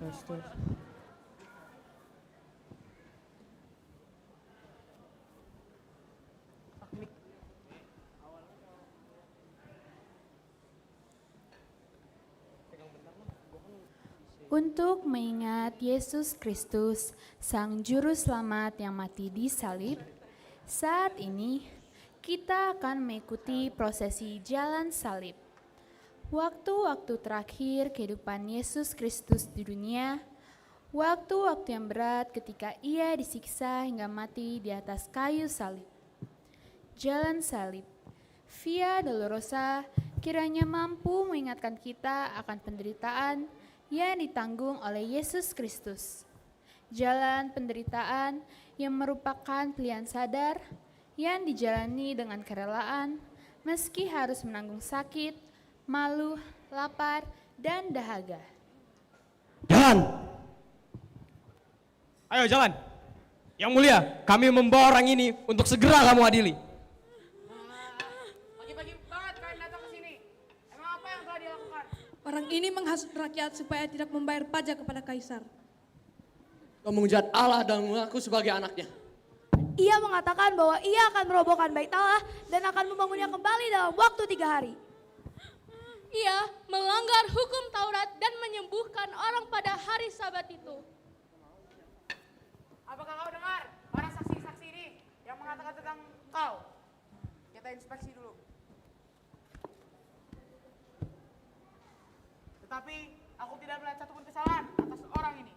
Kristus. Untuk mengingat Yesus Kristus, Sang Juru Selamat yang mati di salib, saat ini kita akan mengikuti prosesi jalan salib. Waktu-waktu terakhir kehidupan Yesus Kristus di dunia, waktu-waktu yang berat ketika Ia disiksa hingga mati di atas kayu salib. Jalan salib, Via Dolorosa, kiranya mampu mengingatkan kita akan penderitaan yang ditanggung oleh Yesus Kristus. Jalan penderitaan yang merupakan pilihan sadar yang dijalani dengan kerelaan meski harus menanggung sakit, malu, lapar, dan dahaga. Jalan! Ayo jalan! Yang mulia, kami membawa orang ini untuk segera kamu adili. Pagi-pagi banget kalian datang ke sini. Emang apa yang telah dilakukan? Orang ini menghasut rakyat supaya tidak membayar pajak kepada kaisar. Kau menghujat Allah dan mengaku sebagai anaknya. Ia mengatakan bahwa ia akan merobohkan bait Allah dan akan membangunnya kembali dalam waktu 3 hari. Ia melanggar hukum Taurat dan menyembuhkan orang pada hari Sabat itu. Apakah kau dengar para saksi-saksi ini yang mengatakan tentang kau? Kita inspeksi dulu. Tetapi aku tidak melihat satupun kesalahan atas orang ini.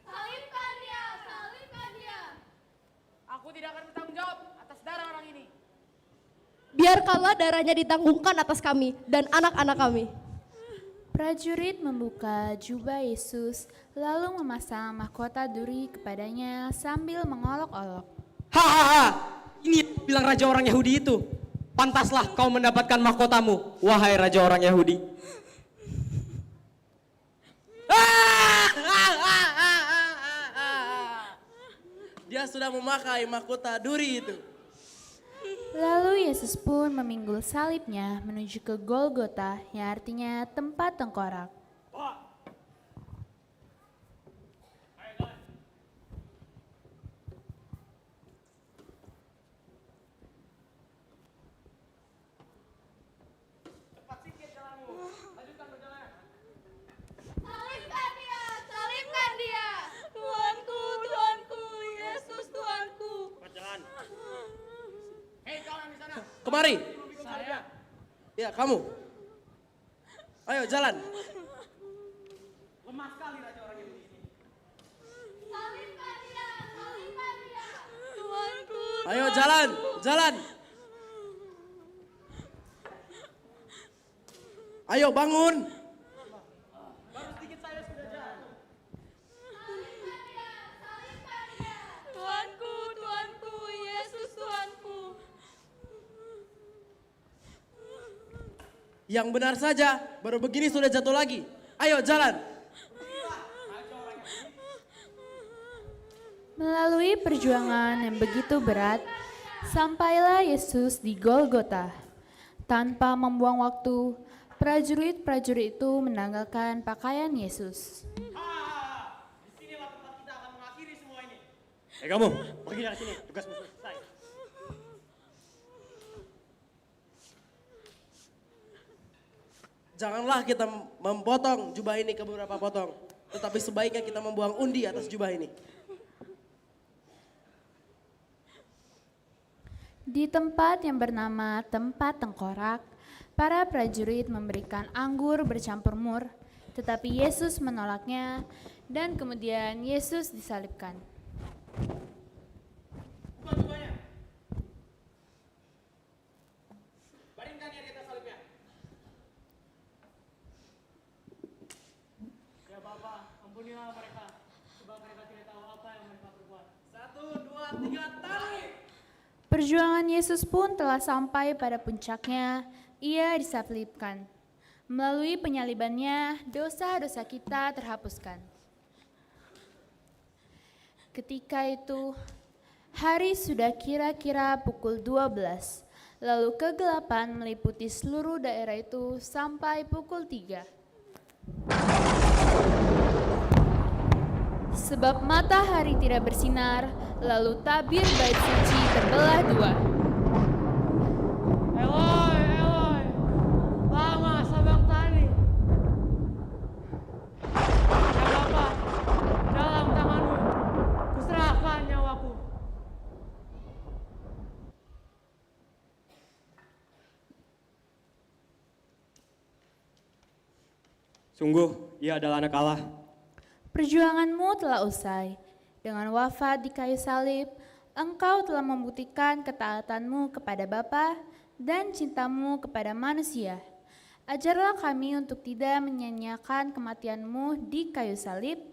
Salibkan dia, salibkan dia. Aku tidak akan bertanggung jawab atas darah orang ini. Biarkanlah darahnya ditanggungkan atas kami dan anak-anak kami. Prajurit membuka jubah Yesus, lalu memasang mahkota duri kepadanya sambil mengolok-olok. Hahaha, ini bilang raja orang Yahudi itu. Pantaslah kau mendapatkan mahkotamu, wahai raja orang Yahudi. Dia sudah memakai mahkota duri itu. Lalu Yesus pun meminggul salibnya menuju ke Golgota yang artinya tempat tengkorak. Salibkan dia, salibkan dia. Tuanku, Tuanku, Yesus Tuanku. Hei kau yang di sana. Kemari. Saya. Ya, kamu. Ayo jalan. Lemah sekali raja orang Yahudi ini. Salibkan dia, salibkan dia. Tuanku. Ayo jalan, jalan. Ayo bangun. Baru sedikit saya sudah jalan. Tuanku, Tuanku, Yesus Tuanku. Yang benar saja, baru begini sudah jatuh lagi. Ayo jalan. Melalui perjuangan yang begitu berat, sampailah Yesus di Golgota. Tanpa membuang waktu, prajurit-prajurit itu menanggalkan pakaian Yesus. Disinilah tempat kita akan mengakhiri semua ini. Kamu, pergi dari sini, tugasmu selesai. Janganlah kita memotong jubah ini ke beberapa potong. Tetapi sebaiknya kita membuang undi atas jubah ini. Di tempat yang bernama tempat tengkorak, para prajurit memberikan anggur bercampur mur, tetapi Yesus menolaknya dan kemudian Yesus disalibkan. Bukan jubahnya. Baringkan dia di atas salibnya. Ya Bapa, ampunilah mereka. Sebab mereka tidak tahu apa yang mereka perbuat. 1, 2, 3, tarik! Perjuangan Yesus pun telah sampai pada puncaknya, ia disalibkan. Melalui penyalibannya, dosa-dosa kita terhapuskan. Ketika itu, hari sudah kira-kira pukul 12, lalu kegelapan meliputi seluruh daerah itu sampai pukul 3. Sebab matahari tidak bersinar, lalu tabir bait suci terbelah dua. Eloi, Eloi, lama sabachthani. Ya Bapa, dalam tanganmu, kuserahkan nyawaku. Sungguh, ia adalah anak Allah. Perjuanganmu telah usai. Dengan wafat di kayu salib, engkau telah membuktikan ketaatanmu kepada Bapa dan cintamu kepada manusia. Ajarlah kami untuk tidak menyanyiakan kematianmu di kayu salib.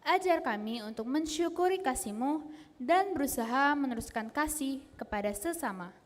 Ajar kami untuk mensyukuri kasih-Mu dan berusaha meneruskan kasih kepada sesama.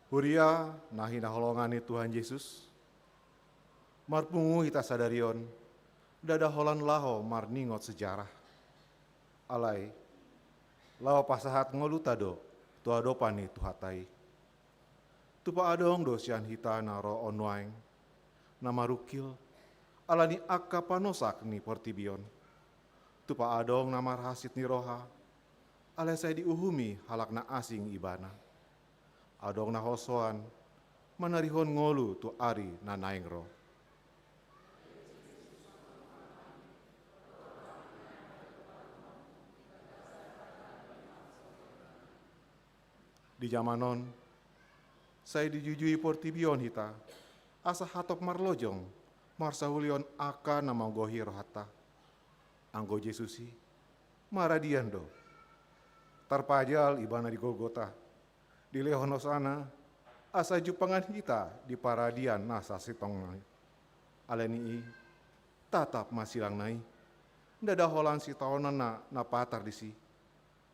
Huria nahina holongani Tuhan Yesus. Marpungu hita sadarion, dada holan laho marningot sejarah. Alai, lao pasahat ngolutado, tuadopani tuhatai. Tupa adong dosian hita naro onwaing, nama rukil, alani akka panosak ni portibion. Tupa adong nama rahasit ni roha, alai saya diuhumi halakna asing ibana. Adong na hosoan, manarihon ngolu tu ari na naing roh. Di zamanon, saya dijujui portibion hita, asa hatop marlojong, marsahulion aka nama gohi rohata. Anggo Jesusi, maradian do. Tarpajal ibana di Golgota, di lehonosana, asa jupangan hita di paradian nasa sitong. Aleni tatap masilang nai, ndada holan si taonan na patar disi.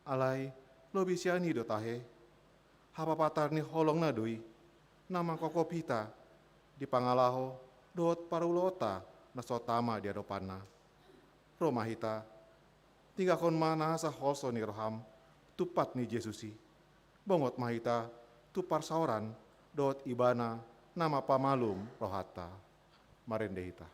Alai, lo bisiani do tahe, hapa patar ni holong na doi, nama kokopita, di pangalaho, dot parulota, na sotama di adopana. Roma hita, tiga kon mana sa holso ni roham, tupat ni Jesusi. Bongot mahita, tupar sauran, dot ibana, nama pamalum rohata. Marende hita.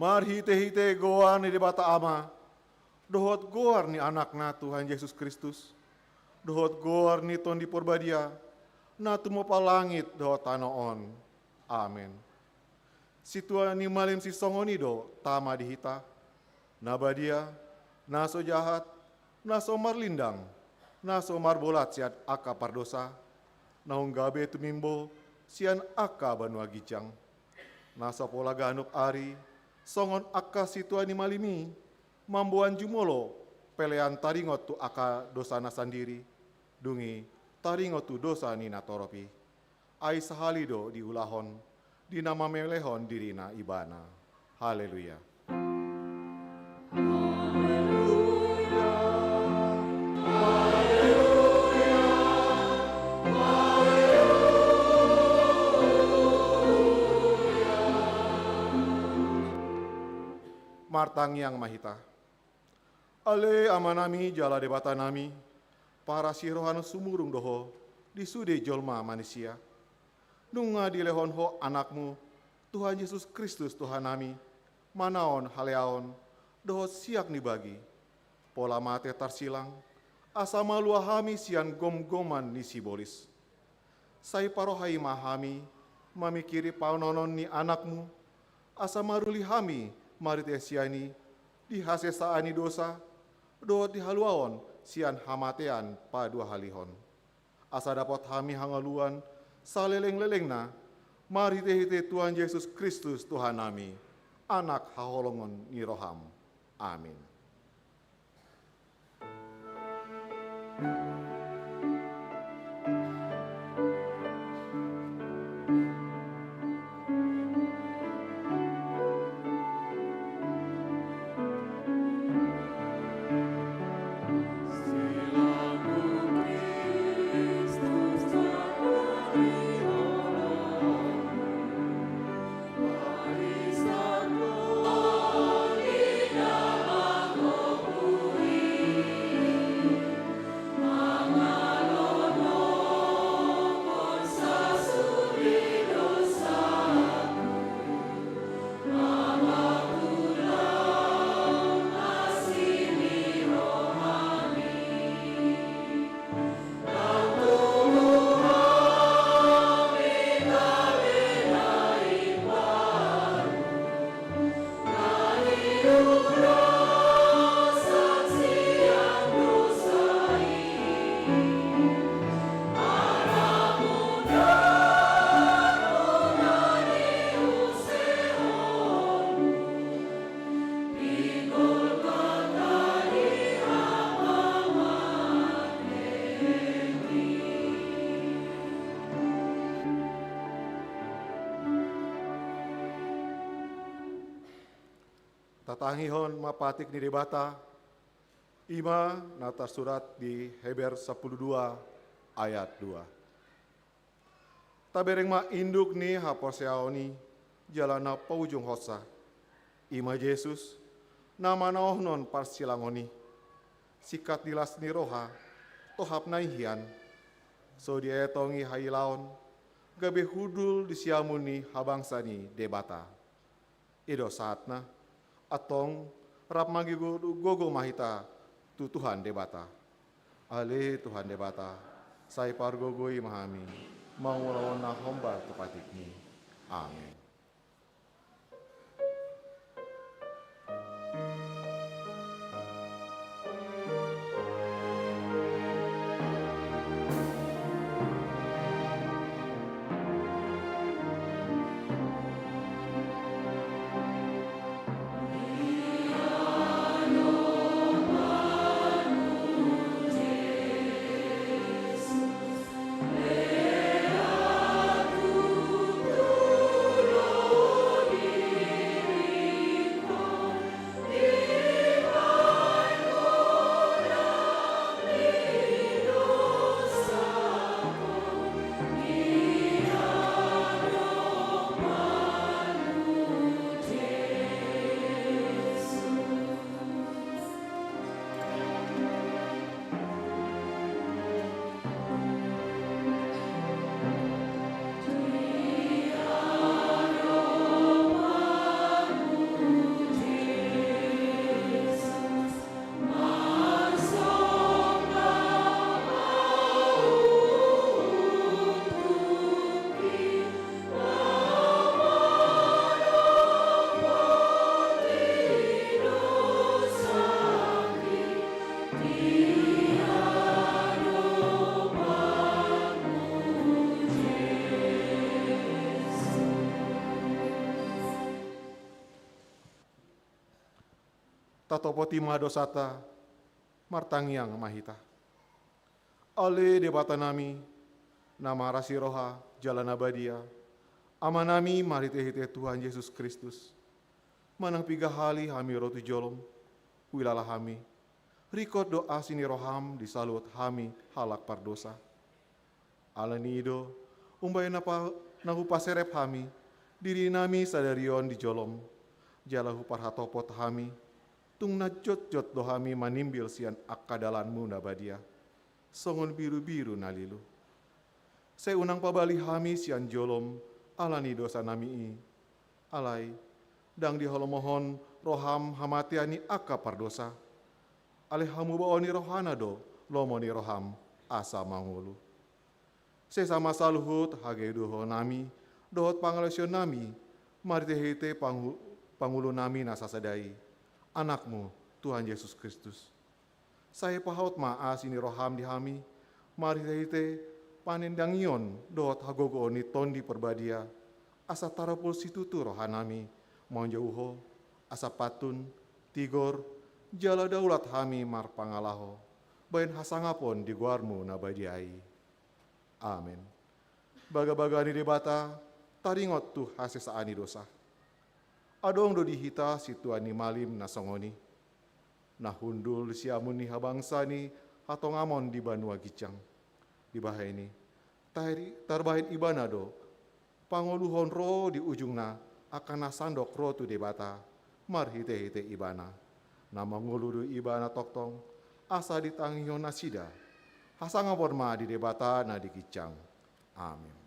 Mar hite-hite goar ni di bata ama, dohot goar ni anakna Tuhan Yesus Kristus, dohot goar ni ton di porbadia, na tumo palangit dohot tanoon. Amin. Situa ni malim si songoni do, tama di hita, nabadia, naso jahat, naso marlindang, Na somar bolat sian aka pardosa, naung gabe tumimbo sian aka banua gijang. Na sopola ganuk ari, songon aka situani malimi, mambuan jumolo, pelean taringot tu aka dosana sandiri, dungi taringot tu dosa nina toropi. Ai sahalido diulahon, dinama melehon dirina ibana. Haleluya. Martang yang mahita. Ale amanami jala debata nami, para sirohan sumurung doho, disude jolma manusia. Nunga dilehon ho anakmu, Tuhan Yesus Kristus Tuhan nami, manaon haleaon, doho siak nibagi. Pola mate tarsilang, asama luahami sian gom-goman ni sibolis. Sai parohai mahami, mamikiri paunonon ni anakmu, asama rulihami, marite siani, dihasesaani dosa, doa dihaluaon sian hamatean pa dua halihon. Asa dapat hami hangaluan, saleleng-lelengna, marite hite Tuhan Yesus Kristus Tuhan nami, anak haholongon ni roham. Amin. Tatangihon mapatik ni debata, ima nata surat di Heber 12 ayat 2. Tabereng ma induk ni haposeaoni jalana paujung hosa. Ima Yesus nama naohnon parsilangoni. Sikat dilas ni roha tohap naihian. So dietongi hailaon gabe hudul disiamuni habangsani debata. Ido saatna atong rap magi gogo mahita tu Tuhan debata. Ale Tuhan debata, sai pargogoi mahami, mau lawan homba tepatikni. Amin. Lea tu tatopoti madosata, martangiang mahita. Ale debata nami, nama rasi roha, jalan abadia, amanami maritehite Tuhan Yesus Kristus. Manang piga hali hami rotu jolom, wilalah hami, rikot doa sini roham disalut hami halak pardosa. Alanido, umbai nahu paserep hami, diri nami sadarion di jolom, jalahu parhatopot hami, tung najot-jot dohami manimbil sian akadalanmu nabadia, songon biru-biru nalilu. Saya unang pabali hami sian jolom, alani dosa nami alai, dang diholomohon roham hamatiani akka pardosa, alih hamu baoni rohana do, lomoni roham asa mangulu. Sesama saluhut hage doho nami, dohot pangalesyon nami, maritehite pangulu nami nasasadai, anakmu Tuhan Yesus Kristus. Saya pahaut maa sini roham di hami, maritehite panendangion dohot hagogo ni tondi perbadia, asa tarapul situtu rohanami, monjauho, asa patun, tigor, jala daulat hami mar pangalaho, bain hasangapon di guarmu nabadiai. Amin. Baga-bagani debata, taringot tu hasesaani dosa. Adong do dihita situani malim nasongoni. Nahundul siamuni habangsani atau ngamon di Banua Gicang. Di bahayani, tarbahin ibana do, pangoluhon ro di ujungna akan nasandok ro tu debata, mar hite-hite ibana. Nama nguludu ibana toktong, asa ditangion nasida. Hasangapon ma di debata na di Gicang. Amin.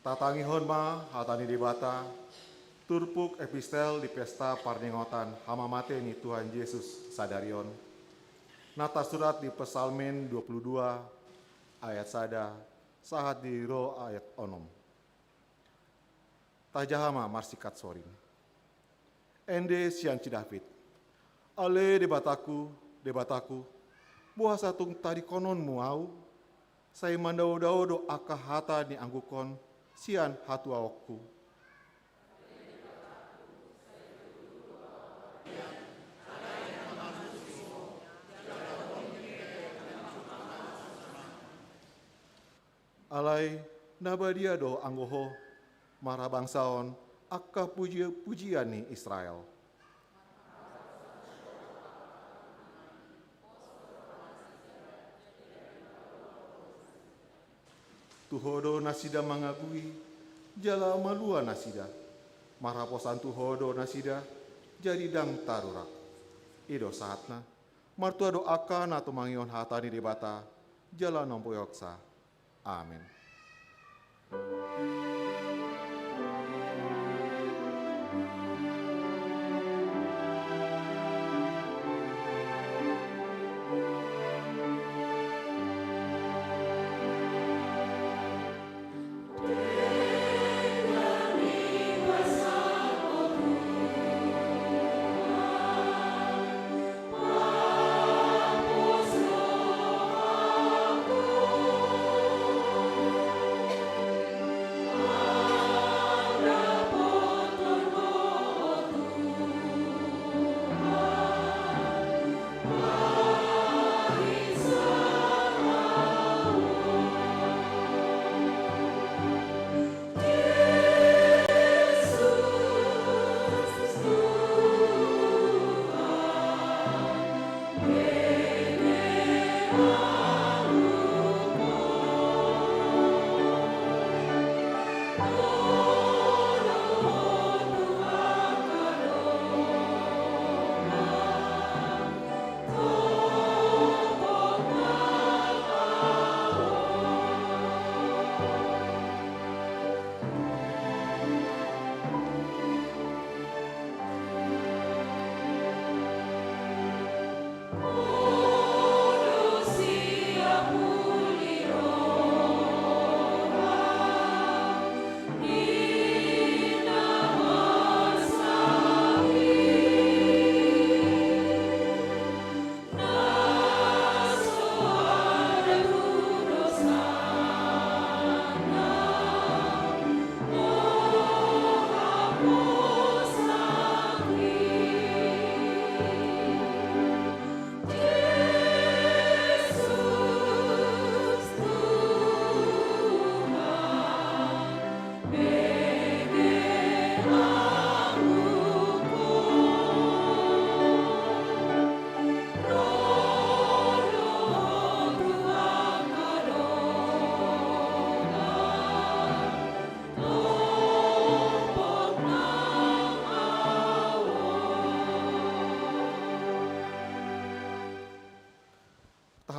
Tatangihon ma hatani debata, turpuk epistel di pesta parnyengotan hamamate ni Tuhan Yesus sadarion. Nata surat di Pesalmen 22 ayat sada, sahat di ro ayat onom. Tajahama marsikat sorin. Ende sian cidapit. Ale debataku, buah satung tadi konon muau, saya mandau-dau do akahata ni anggukon, sian hatu awakku. Alai nabadia do anggoho, marah bangsaon, akka pujian ni Israel. Tuhodo nasida mangagui, jala malua nasida. Maraposan tuhodo nasida, jadi dang tarurak. Ido saatna, martua doakan atau mangion hatani debata, jala nompoyoksa. Amin. Amen.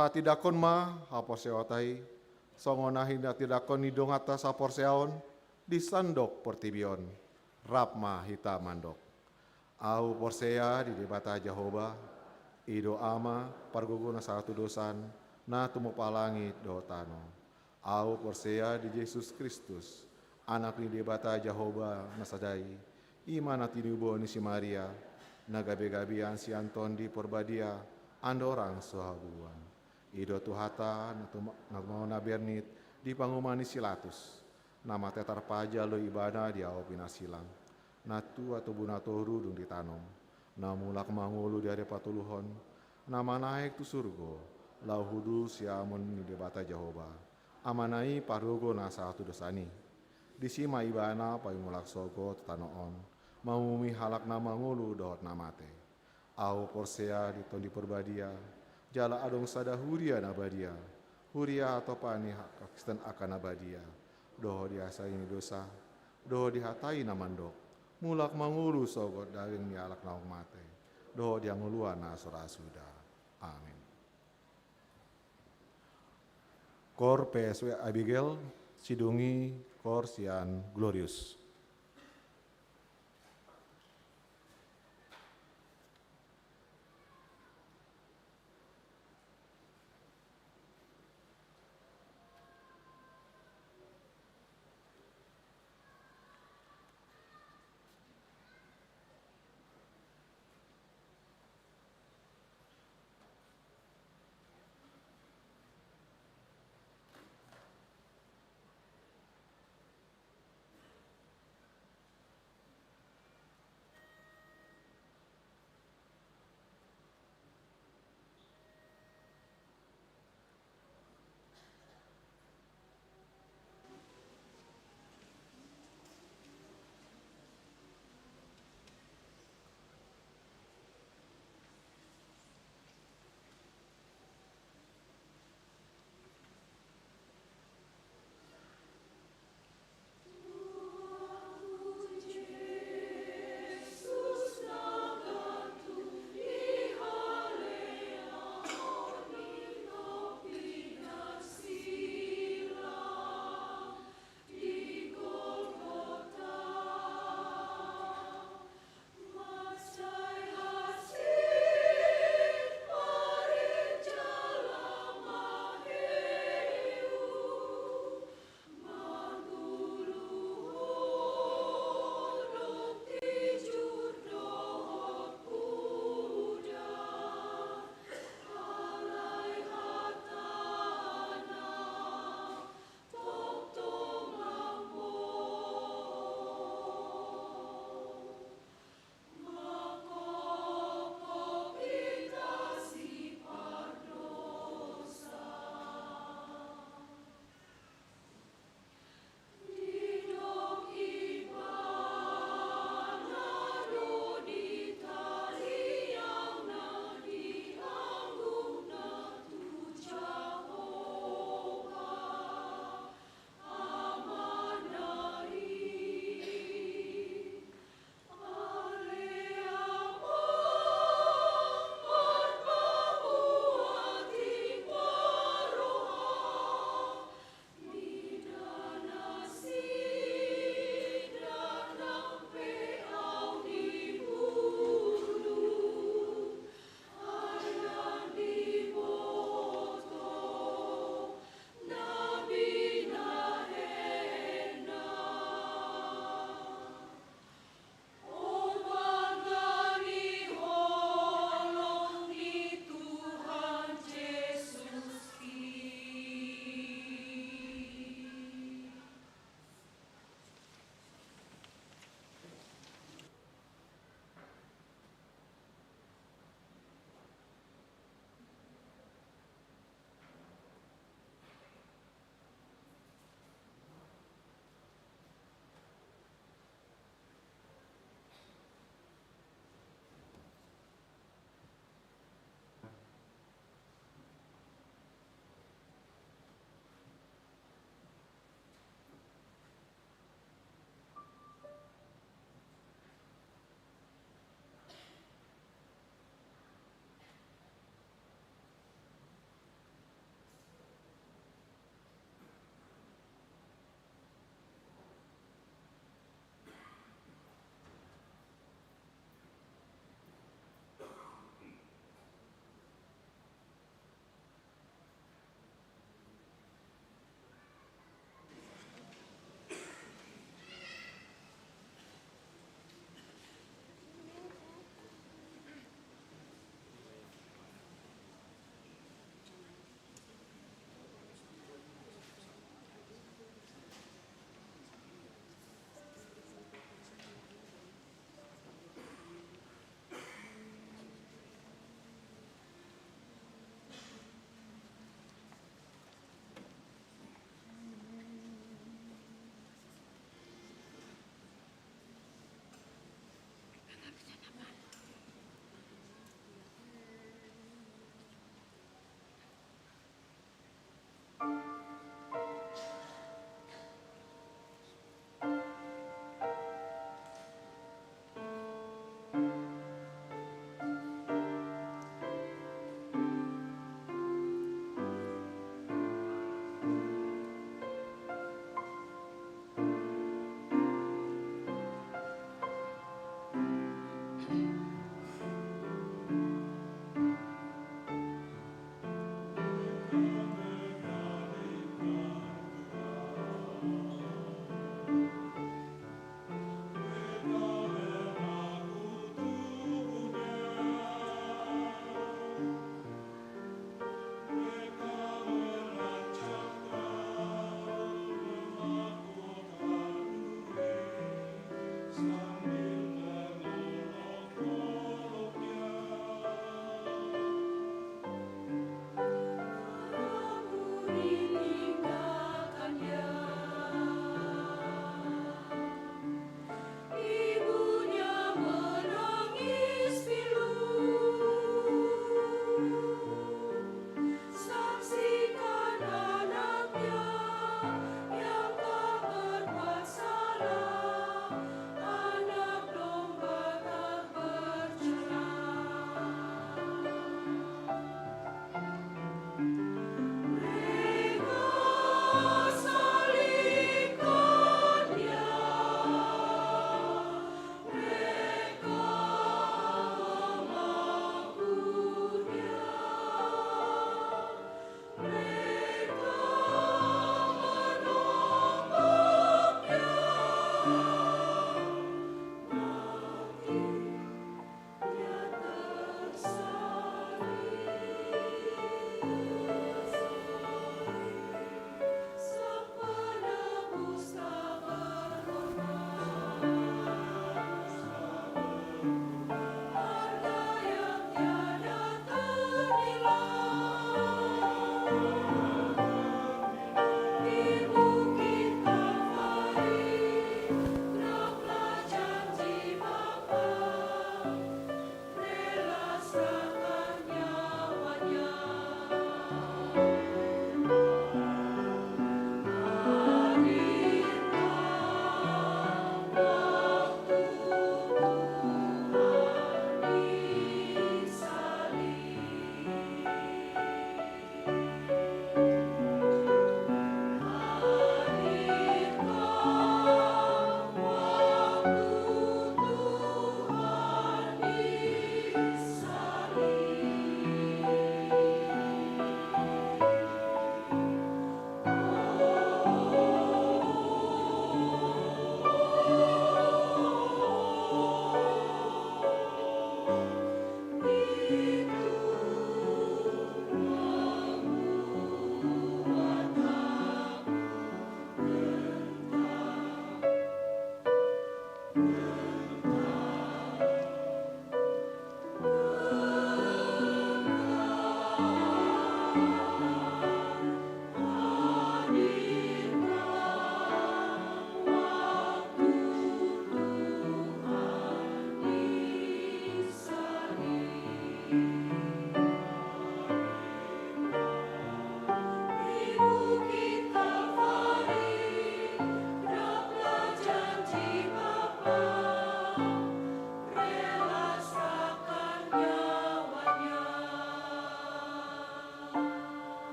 Taha tidakon ma haporseotai, songonahin na tidakon nidong atas haporseaon, di sandok portibion, rap ma hita mandok. Au porsea di debata Jehovah, ido ama parguguna satu dosan, na tumupalangit do tano. Au porsea di Yesus Kristus, anak di debata Jehovah nasadai, imana tinubo ni si Maria, nagabe-gabian si Anton di porbadia, andorang suhabuan. Ido tuhata mau nabernit di pangumani silatus. Nama tetar paja lo ibana di awapina silang. Natu atau bunatoru dung ditanom. Namulak mangulu di ada patuluhon. Nama naik tu surgo. Lau hudu siamun ni debata Jehovah. Amanai parugo na satu dosani. Di sima ibana payungulak sogo tetanoon. Mamumi halak nama ngulu dohot namate. Au porsea di tondi perbadia. Jala adong sada huria nabadia, huria atau pani Kristen akan nabadia, doho diasa ini dosa, doho dihatai namandok, mulak mangulu sogot daring ni alak naung mate, doho dia nguluan nasora suda. Amin. Kor PSW Abigail, sidungi kor sian Glorious.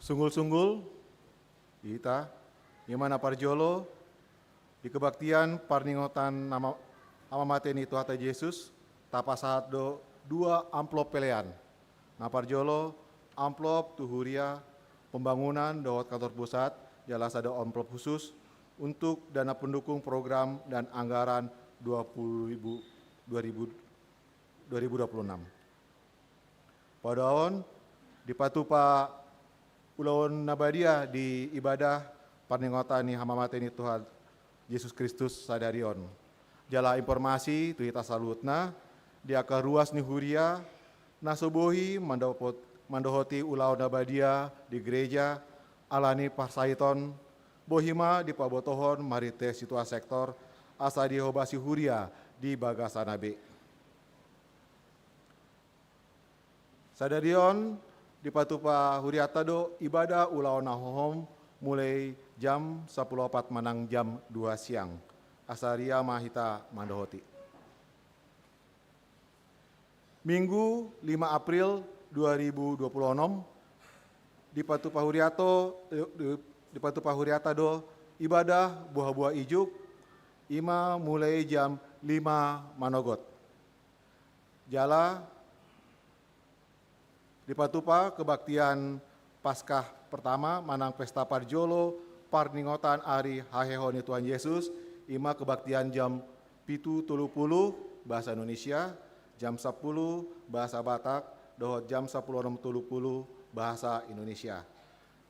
Sunggul-sunggul, ita, Imana Parjolo, di kebaktian parningotan nama amamateni Tuhan Yesus, tapasahat do 2 amplop pelean. Nah Parjolo, amplop tuhuria, pembangunan dohot kantor pusat, jelas ada amplop khusus untuk dana pendukung program dan anggaran 2026. Padaon di Patupa Ulaon Nabadia di ibadah paningotani hamamateni Tuhan Yesus Kristus sadarion. Jala informasi tu hita salutna dia ke ruas ni huria nasobohi mandohoti Ulaon Nabadia di gereja alani parsaiton bohima di pabotohon marite situa sektor asa dihobasi huria di Bagasanabe. Sadarion di Patupa Huriata do ibadah Ulaon Nahohom mulai jam 10.04 manang jam 2 siang. Asaria mahita mandohoti. Minggu 5 April 2026 di Patupa Huriata do ibadah buah-buah ijuk ima mulai jam 5 manogot. Jala di Patupa kebaktian Paskah pertama manang pesta Parjolo parningotan Ari Hahehoni Tuhan Yesus ima kebaktian jam 7.30 bahasa Indonesia, jam 10 bahasa Batak, dohot jam 10.30 bahasa Indonesia.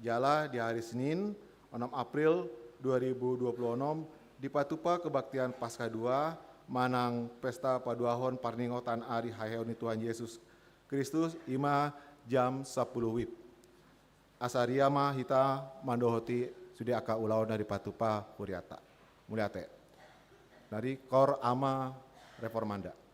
Jala di hari Senin 6 April 2026 di Patupa kebaktian Paskah 2 manang pesta paduahon parningotan Ari Hahehoni Tuhan Yesus Kristus ima jam 10 WIB. Asaria mah hita mandohoti sudi aka ulaon dari Patupa Huriata. Muliate. Dari Kor Ama Reformanda.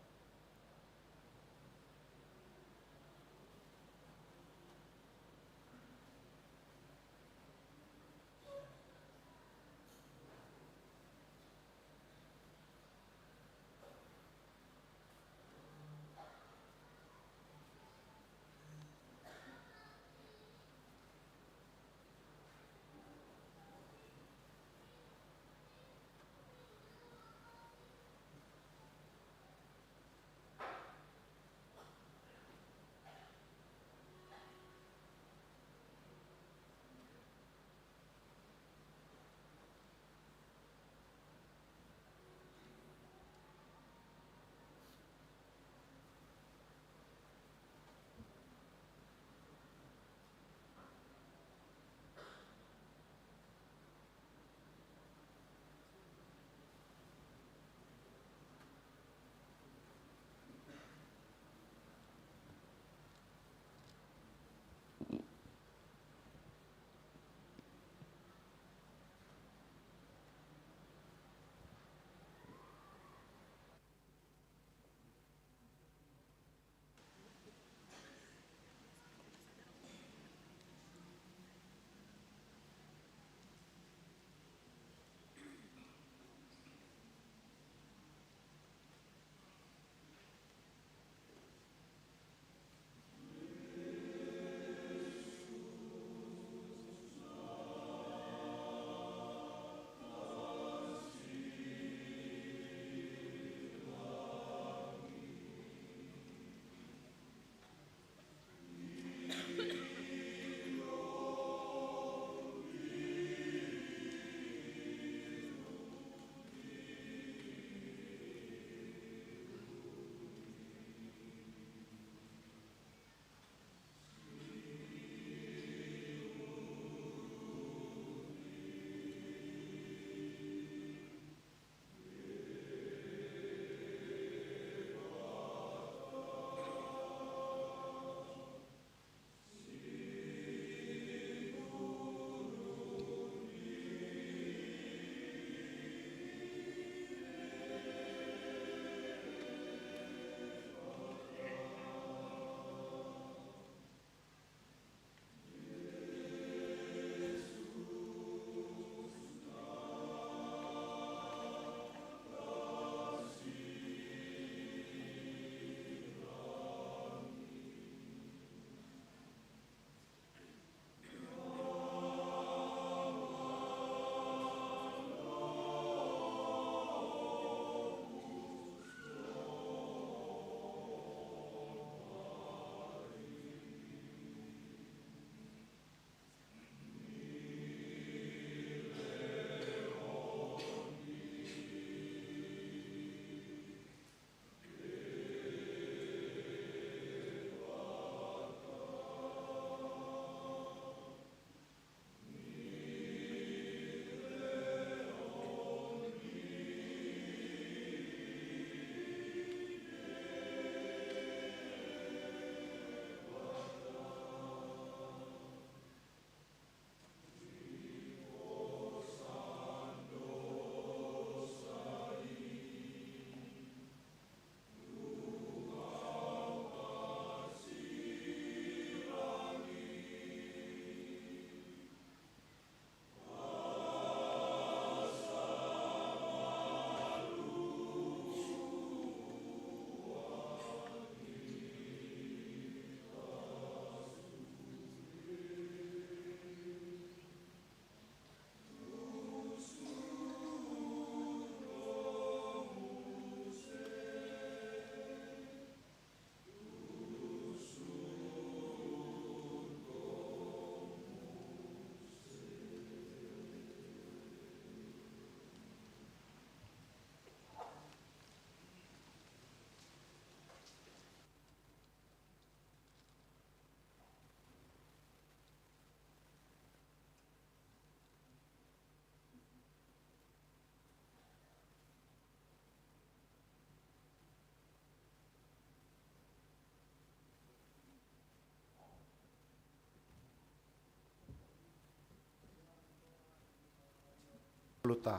luta.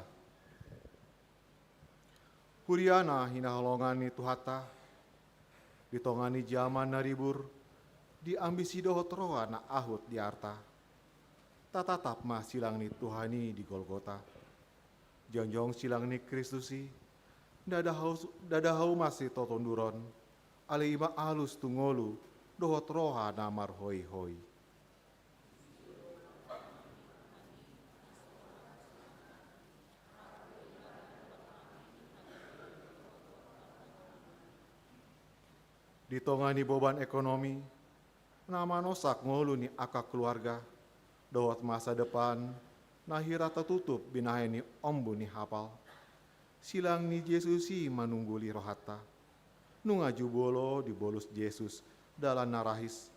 Huriana hinaholongani tuhata, ditongani zaman naribur, diambisi dohot roha na ahut di arta. Tatatap mah silang ni Tuhani di Golgota. Jongjong silang ni Kristusi, dadahau masih totonduron, ale ima alus tungolu, dohot roha namar hoi-hoi. Ditongani beban ekonomi, nama nosak ngolu ni akak keluarga, dawat masa depan, nahira tertutup binahe ni ombu ni hafal. Silang ni Yesusi manungguli rohata, nungaju bolo di bolus Yesus dalam narahis,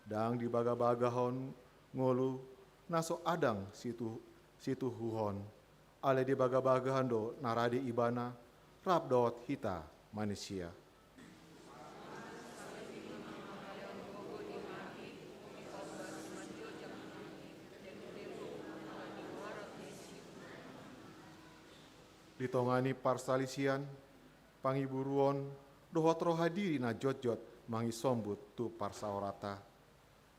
dang di baga-bagahon ngolu naso adang situ huhon, ale di baga-bagahan do naradi ibana, rap dawat hita manusia. Ditongani parsalisian, pangiburuon, dohot rohadiri na jot-jot mangi sombut tu parsaorata.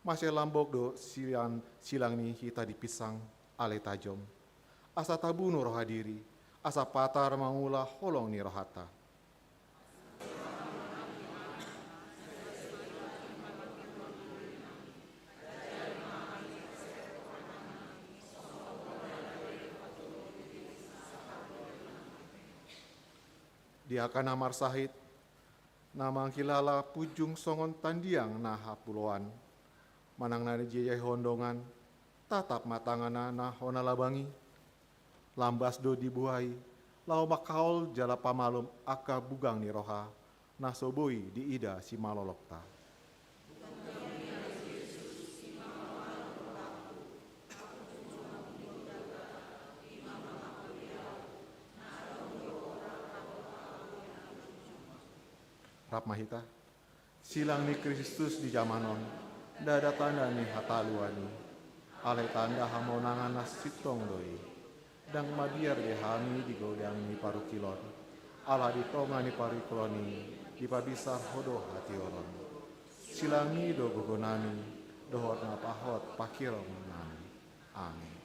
Masih lambok do silang ni hita dipisang ale tajom. Asa tabuno rohadiri, asa patar mangulah holong ni rohata. Dia akan namar sahid, nama kilala pujung songon tandiang naha puluan, manang nani jaya hondongan, tatap matangana na hona labangi, lambas do dibuai, lau makaol jala pamalum aka bugang ni roha, nasoboi di ida si malolokta. Rap mahita, silang ni Kristus di zamanon, dada tanda ni hataluani, ale tanda hamonangan nas sitong doi, dang mabiar dehami di godang ni parukilon, ala di tonga ni parikuloni, di pabisar hodo hati oron. Silang ni do gogonani, dohot na pahot pakirong nani. Amin.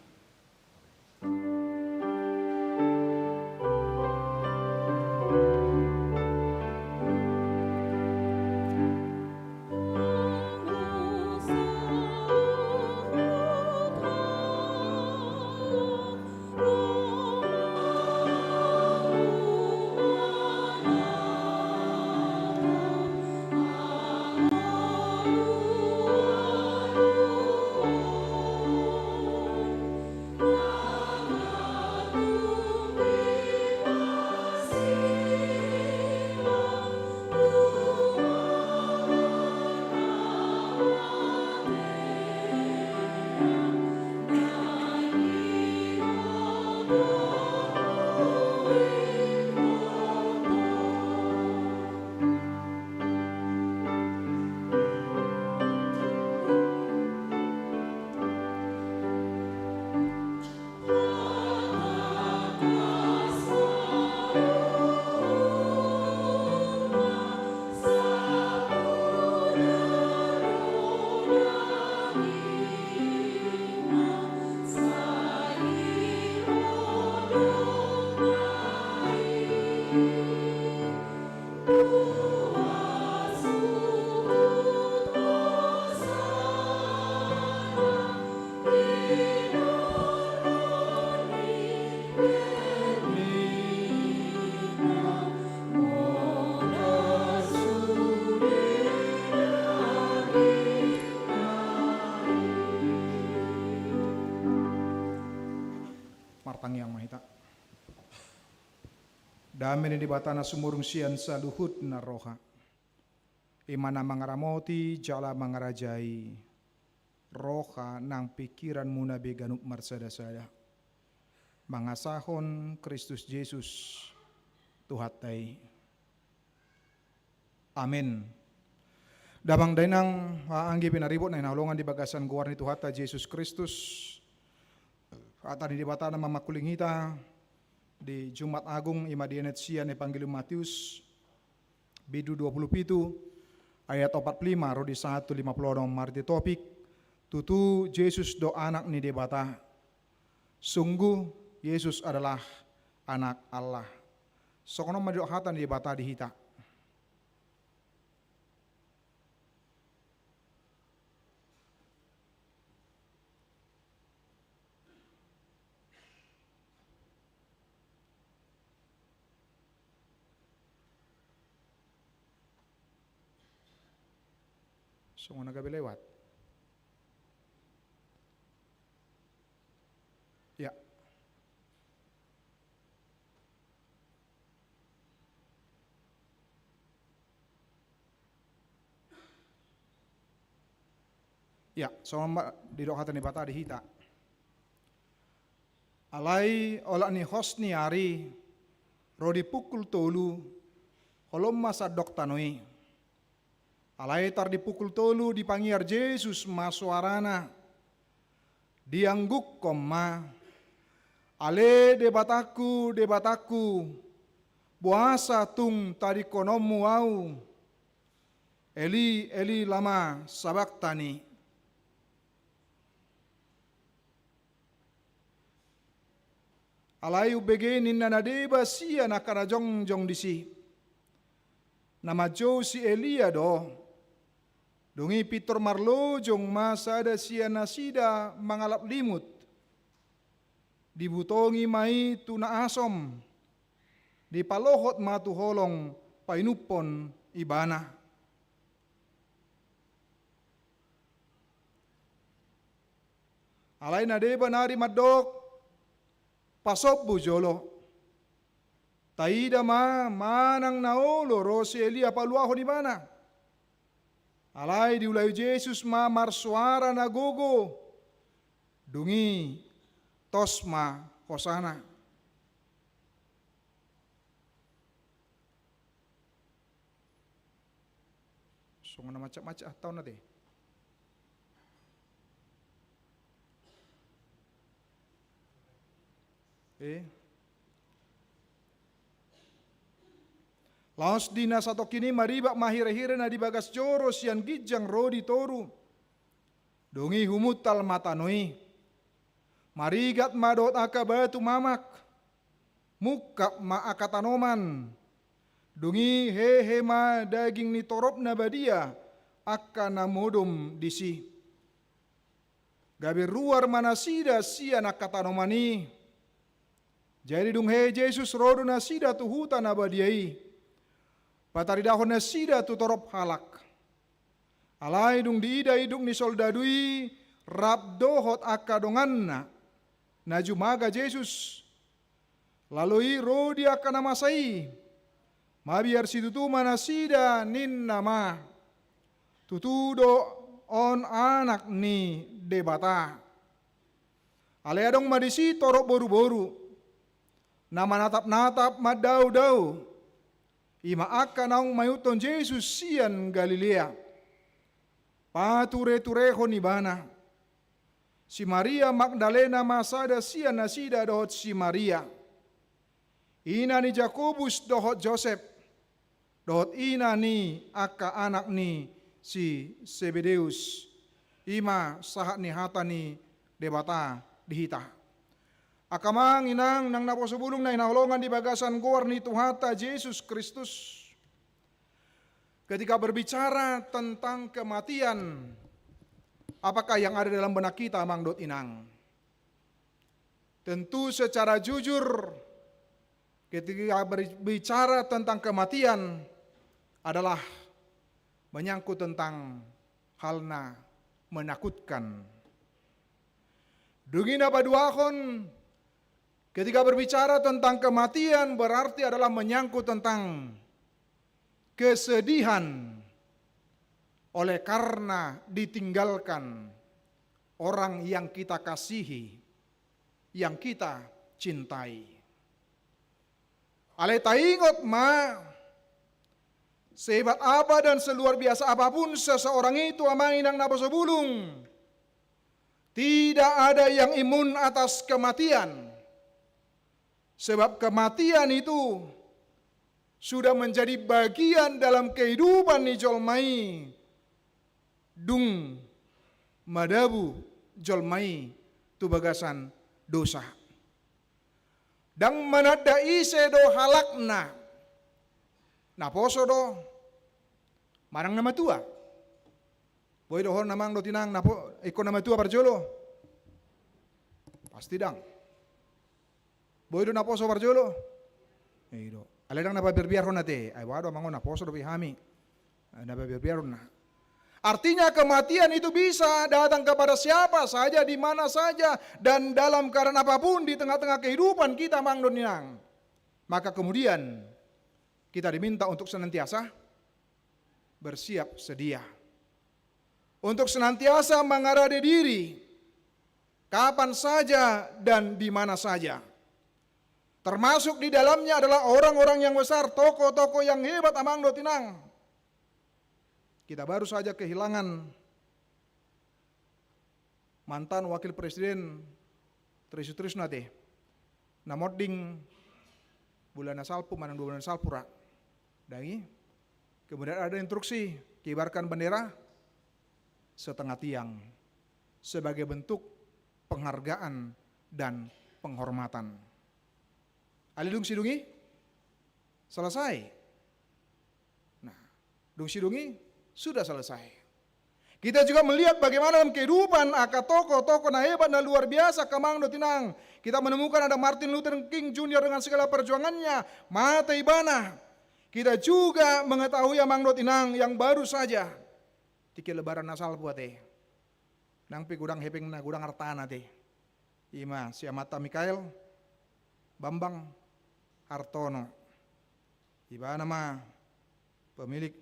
Martang yang mahita. Dami di batana sumurung sian saluhut na roha. Imana mangaramoti jala mangarajai. Roha nang pikiran muna beganup marsada-sada. Mangasahon Kristus Yesus Tuhatai. Amin. Damang dainang anggi pinaribot na inaulungan di bagasan guar ni Tuhata Yesus Kristus. Kata di debata nama makuling kita di Jumat Agung ima dienet sian Evangelium Matius bidu 27 ayat 45 rodi 150 marti topik tutu Yesus do anak ni debata. Sungguh Yesus adalah anak Allah. Sokono madok hatan di debata di hita. Sungo nagabi lewat. Ya. Ya, sama di doa ni bata di hita. Alai olah ni hosni hari rodi pukul tolu holom masa dok tanoi. Alai tar di pukul tolu dipanggil Yesus masuarana diangguk koma ale debataku buasa tung tadi konomu au Eli lama sabaktani. Alai ubegenin na nadeba siya nakarajong disi nama jo si Elia do dongi Peter Marlojong masada siya nasida mangalap limut. Dibutongi mai tuna asom. Di palohot matuholong painupon ibana. Alay na deba nari madok pasop bujolo. Taida manang naolo ro si Elia paluaho di mana. Alay diulay Yesus marsuara na gogo. Dungi tosma hosana. Sungo na macam-macam tahun nanti. Laos dina sato kini maribak mahire-hire na di bagas joros yang gijang rodi toru. Dongi humutal matanoi. Marigat madot aka batu mamak. Mukap ma akatanoman. Dongi hehe ma daging ni torop na badia. Aka namodom disi. Gabi ruar manasida sia nakatanomani. Jadi dung he Yesus rodo nasida tu hutan abadiai. Patari dahon nasida tu torop halak. Alai dung diida idung ni soldadui rab dohot akadonganna. Najumaga Yesus. Lalui rodi akan namasai. Mabiar situtu manasida nin nama. Tutudo on anak ni debata. Alai adong madisi torop boru-boru. Nama natap-natap madau-dau. Ima akan ang mayuton Yesus sian Galilea. Pature-tureho ni bana. Si Maria Magdalena masada sian nasida dohot si Maria. Ina ni Jakobus dohot Joseph. Dohot ina ni aka anak ni si Zebedeus. Ima sahat ni hata ni debata dihita. Akamang inang nang naposubulong na inaholongan di bagasan gor ni Tuhata Yesus Kristus. Ketika berbicara tentang kematian, apakah yang ada dalam benak kita Mang Dot Inang? Tentu secara jujur, ketika berbicara tentang kematian adalah menyangkut tentang halna menakutkan. Dungina paduakon, ketika berbicara tentang kematian berarti adalah menyangkut tentang kesedihan oleh karena ditinggalkan orang yang kita kasihi, yang kita cintai. Ale taingot ma, sehebat apa dan seluar biasa apapun seseorang itu amang inang napasobulung, Tidak ada yang imun atas kematian. Sebab kematian itu sudah menjadi bagian dalam kehidupan ni jolmai. Dung madabu jolmai tu bagasan dosa. Dang manadai sedo halakna. Naposo do marang nama tua. Boy dohor namang do tinang napo iko nama tua parjolo. Pasti dang. Boy do naposo parjolo. Eido. Aledang napa berbiar nate. Ay wado mangon naposo do pihami. Napa berbiar na. Artinya kematian itu bisa datang kepada siapa saja, di mana saja, dan dalam keadaan apapun di tengah-tengah kehidupan kita mang doninang. Maka kemudian kita diminta untuk senantiasa bersiap sedia. Untuk senantiasa mengarahkan diri kapan saja dan di mana saja. Termasuk di dalamnya adalah orang-orang yang besar, tokoh-tokoh yang hebat amang dotinang. Kita baru saja kehilangan mantan wakil presiden Trisutrisna teh. Namoding bulan salpu manang 2 bulan salpura. Dangi kemudian ada instruksi kibarkan bendera setengah tiang sebagai bentuk penghargaan dan penghormatan. Alidung sidungi selesai. Nah, dung sidungi sudah selesai. Kita juga melihat bagaimana dalam kehidupan tokoh-tokoh na hebat dan luar biasa kamang do tinang. Kita menemukan ada Martin Luther King Jr. dengan segala perjuangannya, mata ibana. Kita juga mengetahui amang do tinang yang baru saja tiki lebaran nasal buat nang pi gudang heping na gudang artana teh. Ima si Amata Mikael Bambang Hartono. Iba nama pemilik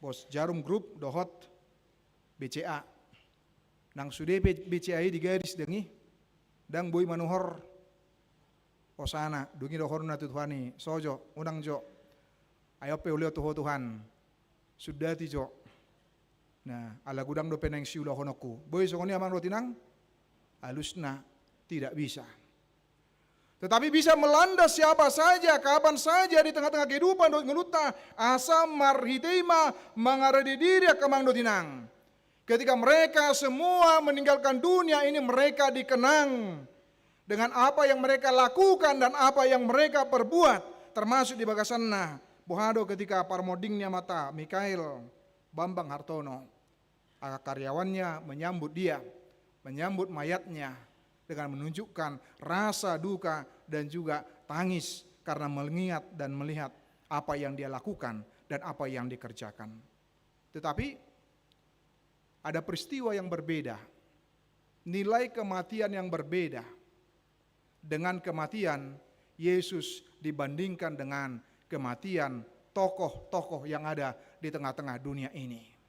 Bos Jarum Group dohot BCA. Nang sudah BCA di garis dengi dang boy manuhor osana dungi dohor na tutuhani sojo unang jo ayo pe ulio Tuhan sudah ti jo. Nah ala gudang do peneng siula honoku boy songoni amang rotinang alusna tidak bisa. Tetapi bisa melanda siapa saja, kapan saja di tengah-tengah kehidupan do ngeluta asam marhitema mengaradi diri kamang do tinang. Ketika mereka semua meninggalkan dunia ini, mereka dikenang dengan apa yang mereka lakukan dan apa yang mereka perbuat, termasuk di bagasanna bohado ketika parmodingnya mata Mikael Bambang Hartono, karyawannya menyambut dia, menyambut mayatnya dengan menunjukkan rasa duka dan juga tangis karena mengingat dan melihat apa yang dia lakukan dan apa yang dikerjakan. Tetapi ada peristiwa yang berbeda, nilai kematian yang berbeda dengan kematian Yesus dibandingkan dengan kematian tokoh-tokoh yang ada di tengah-tengah dunia ini.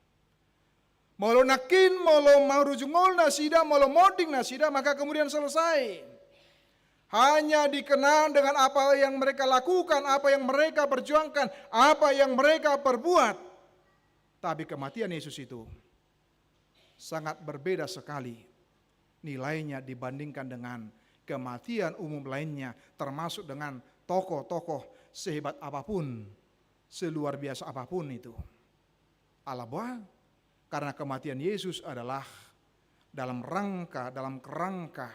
Molo nakin, molo marujungol nasida, molo moding nasida, maka kemudian selesai. Hanya dikenal dengan apa yang mereka lakukan, apa yang mereka perjuangkan, apa yang mereka perbuat. Tapi kematian Yesus itu sangat berbeda sekali nilainya dibandingkan dengan kematian umum lainnya, termasuk dengan tokoh-tokoh sehebat apapun, seluar biasa apapun itu. Alaba, karena kematian Yesus adalah dalam kerangka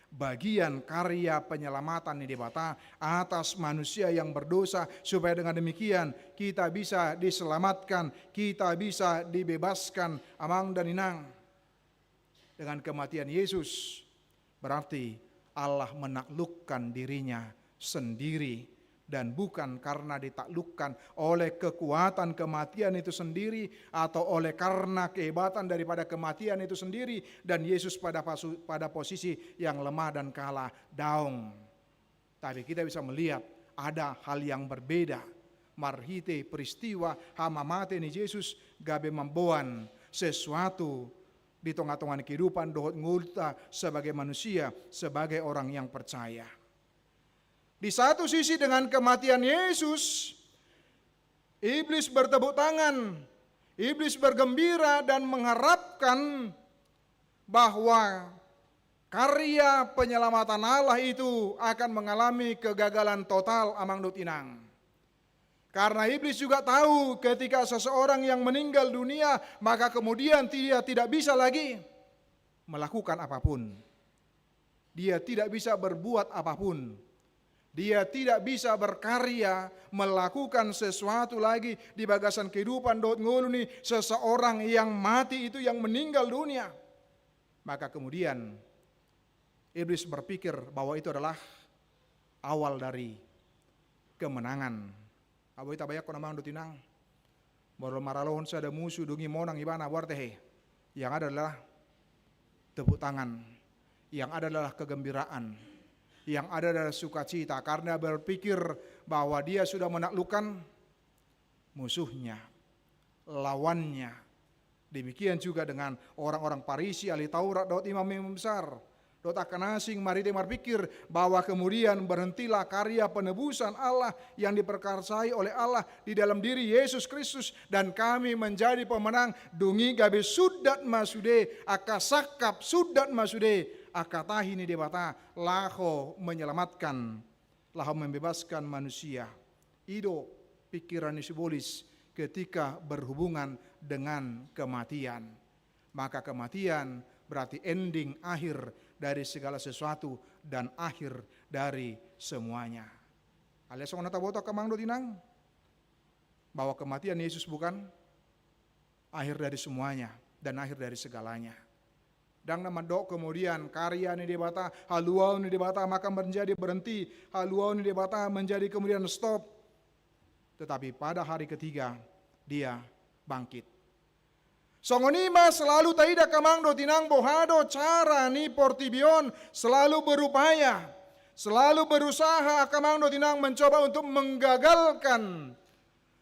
bagian karya penyelamatan di bata atas manusia yang berdosa, supaya dengan demikian kita bisa diselamatkan, kita bisa dibebaskan amang dan inang. Dengan kematian Yesus berarti Allah menaklukkan dirinya sendiri, dan bukan karena ditaklukkan oleh kekuatan kematian itu sendiri atau oleh karena kehebatan daripada kematian itu sendiri, dan Yesus pada posisi yang lemah dan kalah daung. Tapi kita bisa melihat ada hal yang berbeda. Marhite peristiwa hama mate ni Yesus gabe membuan sesuatu di tengah-tengah kehidupan dohot ngulta sebagai manusia, sebagai orang yang percaya. Di satu sisi dengan kematian Yesus, iblis bertepuk tangan, iblis bergembira dan mengharapkan bahwa karya penyelamatan Allah itu akan mengalami kegagalan total amang dotinang. Karena iblis juga tahu ketika seseorang yang meninggal dunia, maka kemudian dia tidak bisa lagi melakukan apapun. Dia tidak bisa berbuat apapun. Dia tidak bisa berkarya, melakukan sesuatu lagi di bagasan kehidupan dot nguluni seseorang yang mati itu, yang meninggal dunia. Maka kemudian iblis berpikir bahwa itu adalah awal dari kemenangan. Abo ita bayak ko namang dotinang. Baru maralohon sa ada musuh dungi monang ibana wartehe. Yang ada adalah tepuk tangan. Yang ada adalah kegembiraan. Yang ada adalah sukacita karena berpikir bahwa dia sudah menaklukkan musuhnya, lawannya. Demikian juga dengan orang-orang Parisi, ahli Taurat, daud imam-imam besar. Dot akan asing mari dia berpikir bahwa kemudian berhentilah karya penebusan Allah yang diperkarsai oleh Allah di dalam diri Yesus Kristus dan kami menjadi pemenang. Dungi gabe sudat masude akasakap sudat masude akatahi ni debata laho menyelamatkan, laho membebaskan manusia. Ido pikiran simbolis ketika berhubungan dengan kematian. Maka kematian berarti ending akhir dari segala sesuatu dan akhir dari semuanya. Alias orang nata botak kamang dotinang bahwa kematian Yesus bukan akhir dari semuanya dan akhir dari segalanya. Dan nama dok kemudian karya ni debata, haluau ni debata maka menjadi berhenti, haluau ni debata menjadi kemudian stop. Tetapi pada hari ketiga dia bangkit. Songonima selalu taida kamang dotinang bohado cara ni portibion selalu berupaya, selalu berusaha kamang dotinang mencoba untuk menggagalkan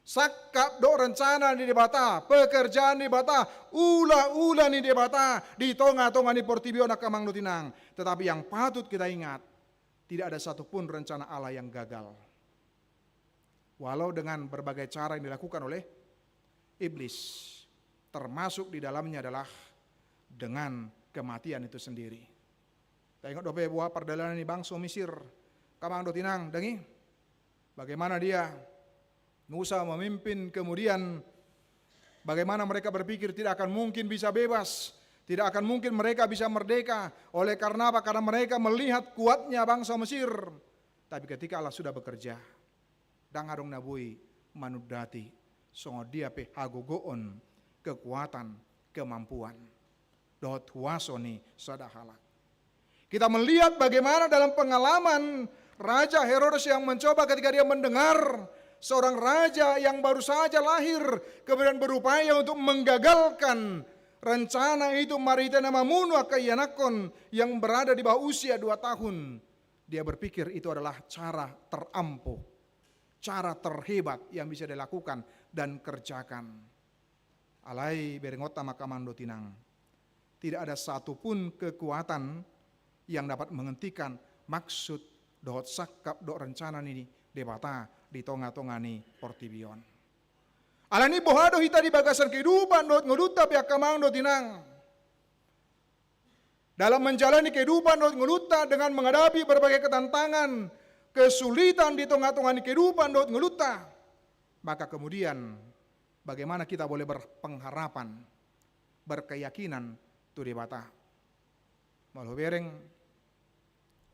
sakap do rencana ni debata, pekerjaan ni debata, ula-ula ni debata di tonga-tonga ni portibion kamang dotinang. Tetapi yang patut kita ingat, tidak ada satupun rencana Allah yang gagal. Walau dengan berbagai cara yang dilakukan oleh iblis. Termasuk di dalamnya adalah dengan kematian itu sendiri. Kita ingat dope buah perjalanan di bangsa Mesir. Kamang dotinang, dengi. Bagaimana dia Musa memimpin kemudian bagaimana mereka berpikir tidak akan mungkin bisa bebas. Tidak akan mungkin mereka bisa merdeka. Oleh karena apa? Karena mereka melihat kuatnya bangsa Mesir. Tapi ketika Allah sudah bekerja. Dangadong nabui manudati. Songo dia pe hagogoon. Kekuatan, kemampuan. Dot huasoni sadahalak. Kita melihat bagaimana dalam pengalaman Raja Herodes yang mencoba ketika dia mendengar seorang raja yang baru saja lahir kemudian berupaya untuk menggagalkan rencana itu marita nama munwa kayanakon yang berada di bawah usia 2 tahun. Dia berpikir itu adalah cara terampuh, cara terhebat yang bisa dilakukan dan kerjakan. Alai berengota makamando tinang. Tidak ada satupun kekuatan yang dapat menghentikan maksud dot sakap dot rencana ini debata di tonga-tonga ni portibion. Alani bohado hita di bagasan kehidupan dot ngeluta pihak kamando tinang. Dalam menjalani kehidupan dot ngeluta dengan menghadapi berbagai ketantangan, kesulitan di tonga-tonga ni kehidupan dot ngeluta. Maka kemudian bagaimana kita boleh berpengharapan, berkeyakinan tu debata. Malu bereng,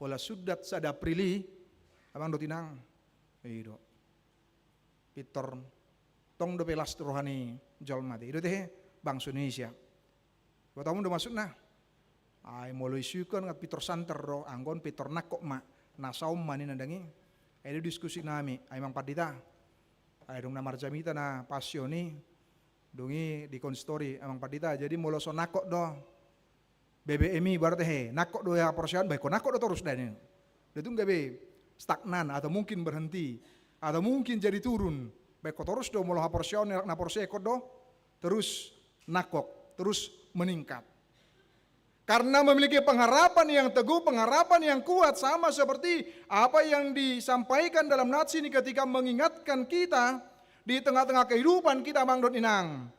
wala sudat sada prili, abang dotinang, itu, pitor, tong do pelas rohani jol mati, itu teh bangsa Indonesia. Kau tahu do masuk nah, ay mulai syukur ngat pitor santer do, anggon pitor nakok ma, nasaum mani nandangi, itu diskusi nami, ay mang padita. Ay dong namar jamita na pasioni dongi di konstori amang padita jadi moloso nakok do BBMI berarti he nakok do ya porsian baik ko nakok do terus dan itu gabe stagnan atau mungkin berhenti atau mungkin jadi turun baik ko terus do molo porsian na porsi ekor do terus nakok terus meningkat karena memiliki pengharapan yang teguh, pengharapan yang kuat sama seperti apa yang disampaikan dalam nats ini ketika mengingatkan kita di tengah-tengah kehidupan kita mangdot inang.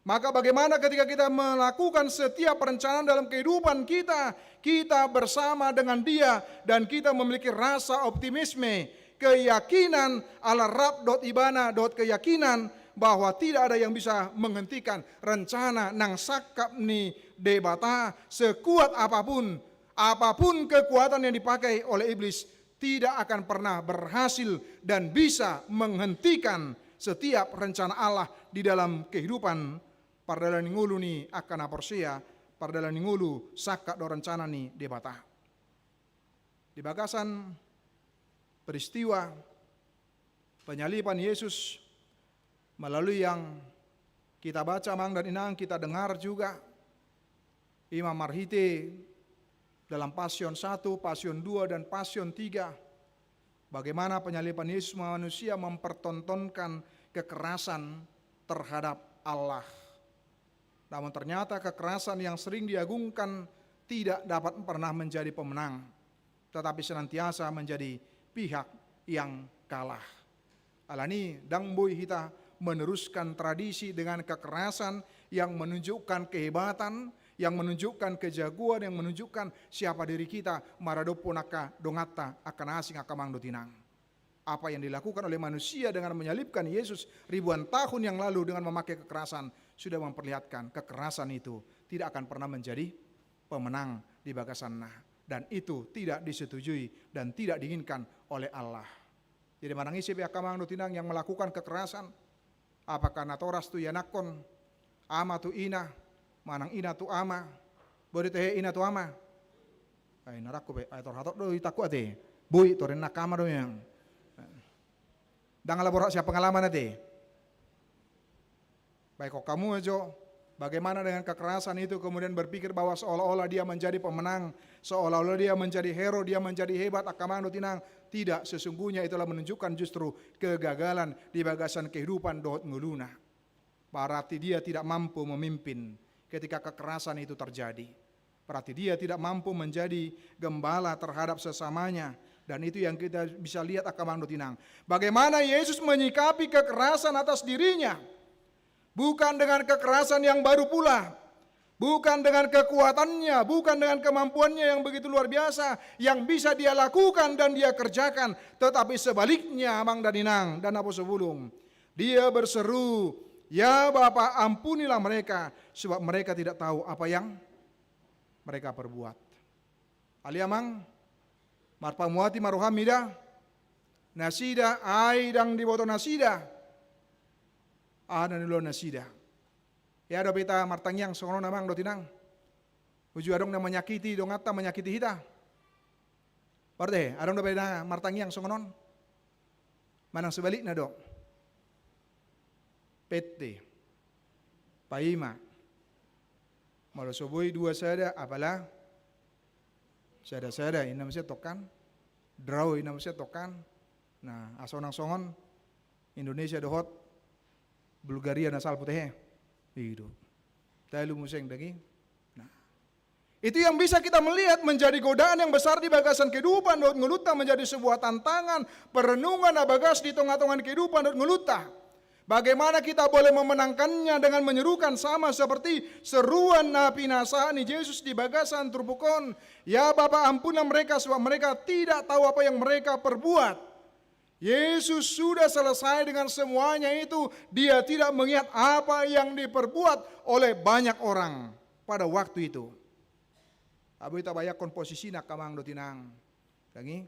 Maka bagaimana ketika kita melakukan setiap perencanaan dalam kehidupan kita, kita bersama dengan Dia dan kita memiliki rasa optimisme, keyakinan ala rab dot ibana dot keyakinan bahwa tidak ada yang bisa menghentikan rencana nang sakap ni debata sekuat apapun. Apapun kekuatan yang dipakai oleh iblis tidak akan pernah berhasil dan bisa menghentikan setiap rencana Allah di dalam kehidupan pardalan ngulu ni akan aporsia, pardalan ngulu sakak do rencana ni debata. Di bagasan peristiwa penyaliban Yesus melalui yang kita baca mang dan inang, kita dengar juga Imam Marhite dalam Pasion 1, Pasion 2, dan Pasion 3, bagaimana penyaliban Yesus manusia mempertontonkan kekerasan terhadap Allah. Namun ternyata kekerasan yang sering diagungkan tidak dapat pernah menjadi pemenang, tetapi senantiasa menjadi pihak yang kalah. Alani dang boy kita meneruskan tradisi dengan kekerasan yang menunjukkan kehebatan, yang menunjukkan kejaguan, yang menunjukkan siapa diri kita, maradopo naka dongata akan asing akamang dotinang. Apa yang dilakukan oleh manusia dengan menyalibkan Yesus ribuan tahun yang lalu dengan memakai kekerasan sudah memperlihatkan kekerasan itu tidak akan pernah menjadi pemenang di bagasanna, dan itu tidak disetujui dan tidak diinginkan oleh Allah. Jadi manangisi pihak akamang dotinang yang melakukan kekerasan, apakah natoras tu yanakon, ama tu ina, manang ina tu ama, boleh teh ina tu ama. Ay narakku be, ay torhatok do itaku ate, boy toren nakama do yang. Dang laborak siapa pengalaman ate. Baik kok kamu aja, bagaimana dengan kekerasan itu kemudian berpikir bahwa seolah-olah dia menjadi pemenang, seolah-olah dia menjadi hero, dia menjadi hebat, akamang do tinang. Tidak, sesungguhnya itulah menunjukkan justru kegagalan di bagasan kehidupan dohot nguluna. Berarti dia tidak mampu memimpin ketika kekerasan itu terjadi. Berarti dia tidak mampu menjadi gembala terhadap sesamanya. Dan itu yang kita bisa lihat akamang dotinang. Bagaimana Yesus menyikapi kekerasan atas dirinya. Bukan dengan kekerasan yang baru pula. Bukan dengan kekuatannya, bukan dengan kemampuannya yang begitu luar biasa, yang bisa dia lakukan dan dia kerjakan. Tetapi sebaliknya amang dan inang dan apa sebelum. Dia berseru, ya Bapa ampunilah mereka, sebab mereka tidak tahu apa yang mereka perbuat. Aliamang, marpamuati maruhamida, nasida, aidang diboto nasida, dan dulu nasida. Ya do beta martangyang songono namang do tinang. Uju adong na menyakiti dong ata menyakiti hita. Barte, adong do beta martangyang songonon. Manang sebalik na do. Pete. Paima. Malo soboy dua sada apala. Sada inam siya tokan. Draw inam siya tokan. Nah, asonang songon Indonesia dohot. Bulgaria nasal putih. Hidup. Tahu museng daging. Nah, itu yang bisa kita melihat menjadi godaan yang besar di bagasan kehidupan. Dot ngeluta menjadi sebuah tantangan, perenungan abagas di tengah-tengah kehidupan dot ngeluta. Bagaimana kita boleh memenangkannya dengan menyerukan sama seperti seruan napi nasani Yesus di bagasan turbukon. Ya Bapa ampunlah mereka sebab mereka tidak tahu apa yang mereka perbuat. Yesus sudah selesai dengan semuanya itu. Dia tidak mengingat apa yang diperbuat oleh banyak orang pada waktu itu. Abu ita bayak komposisi nak kamang do tinang. Dangi.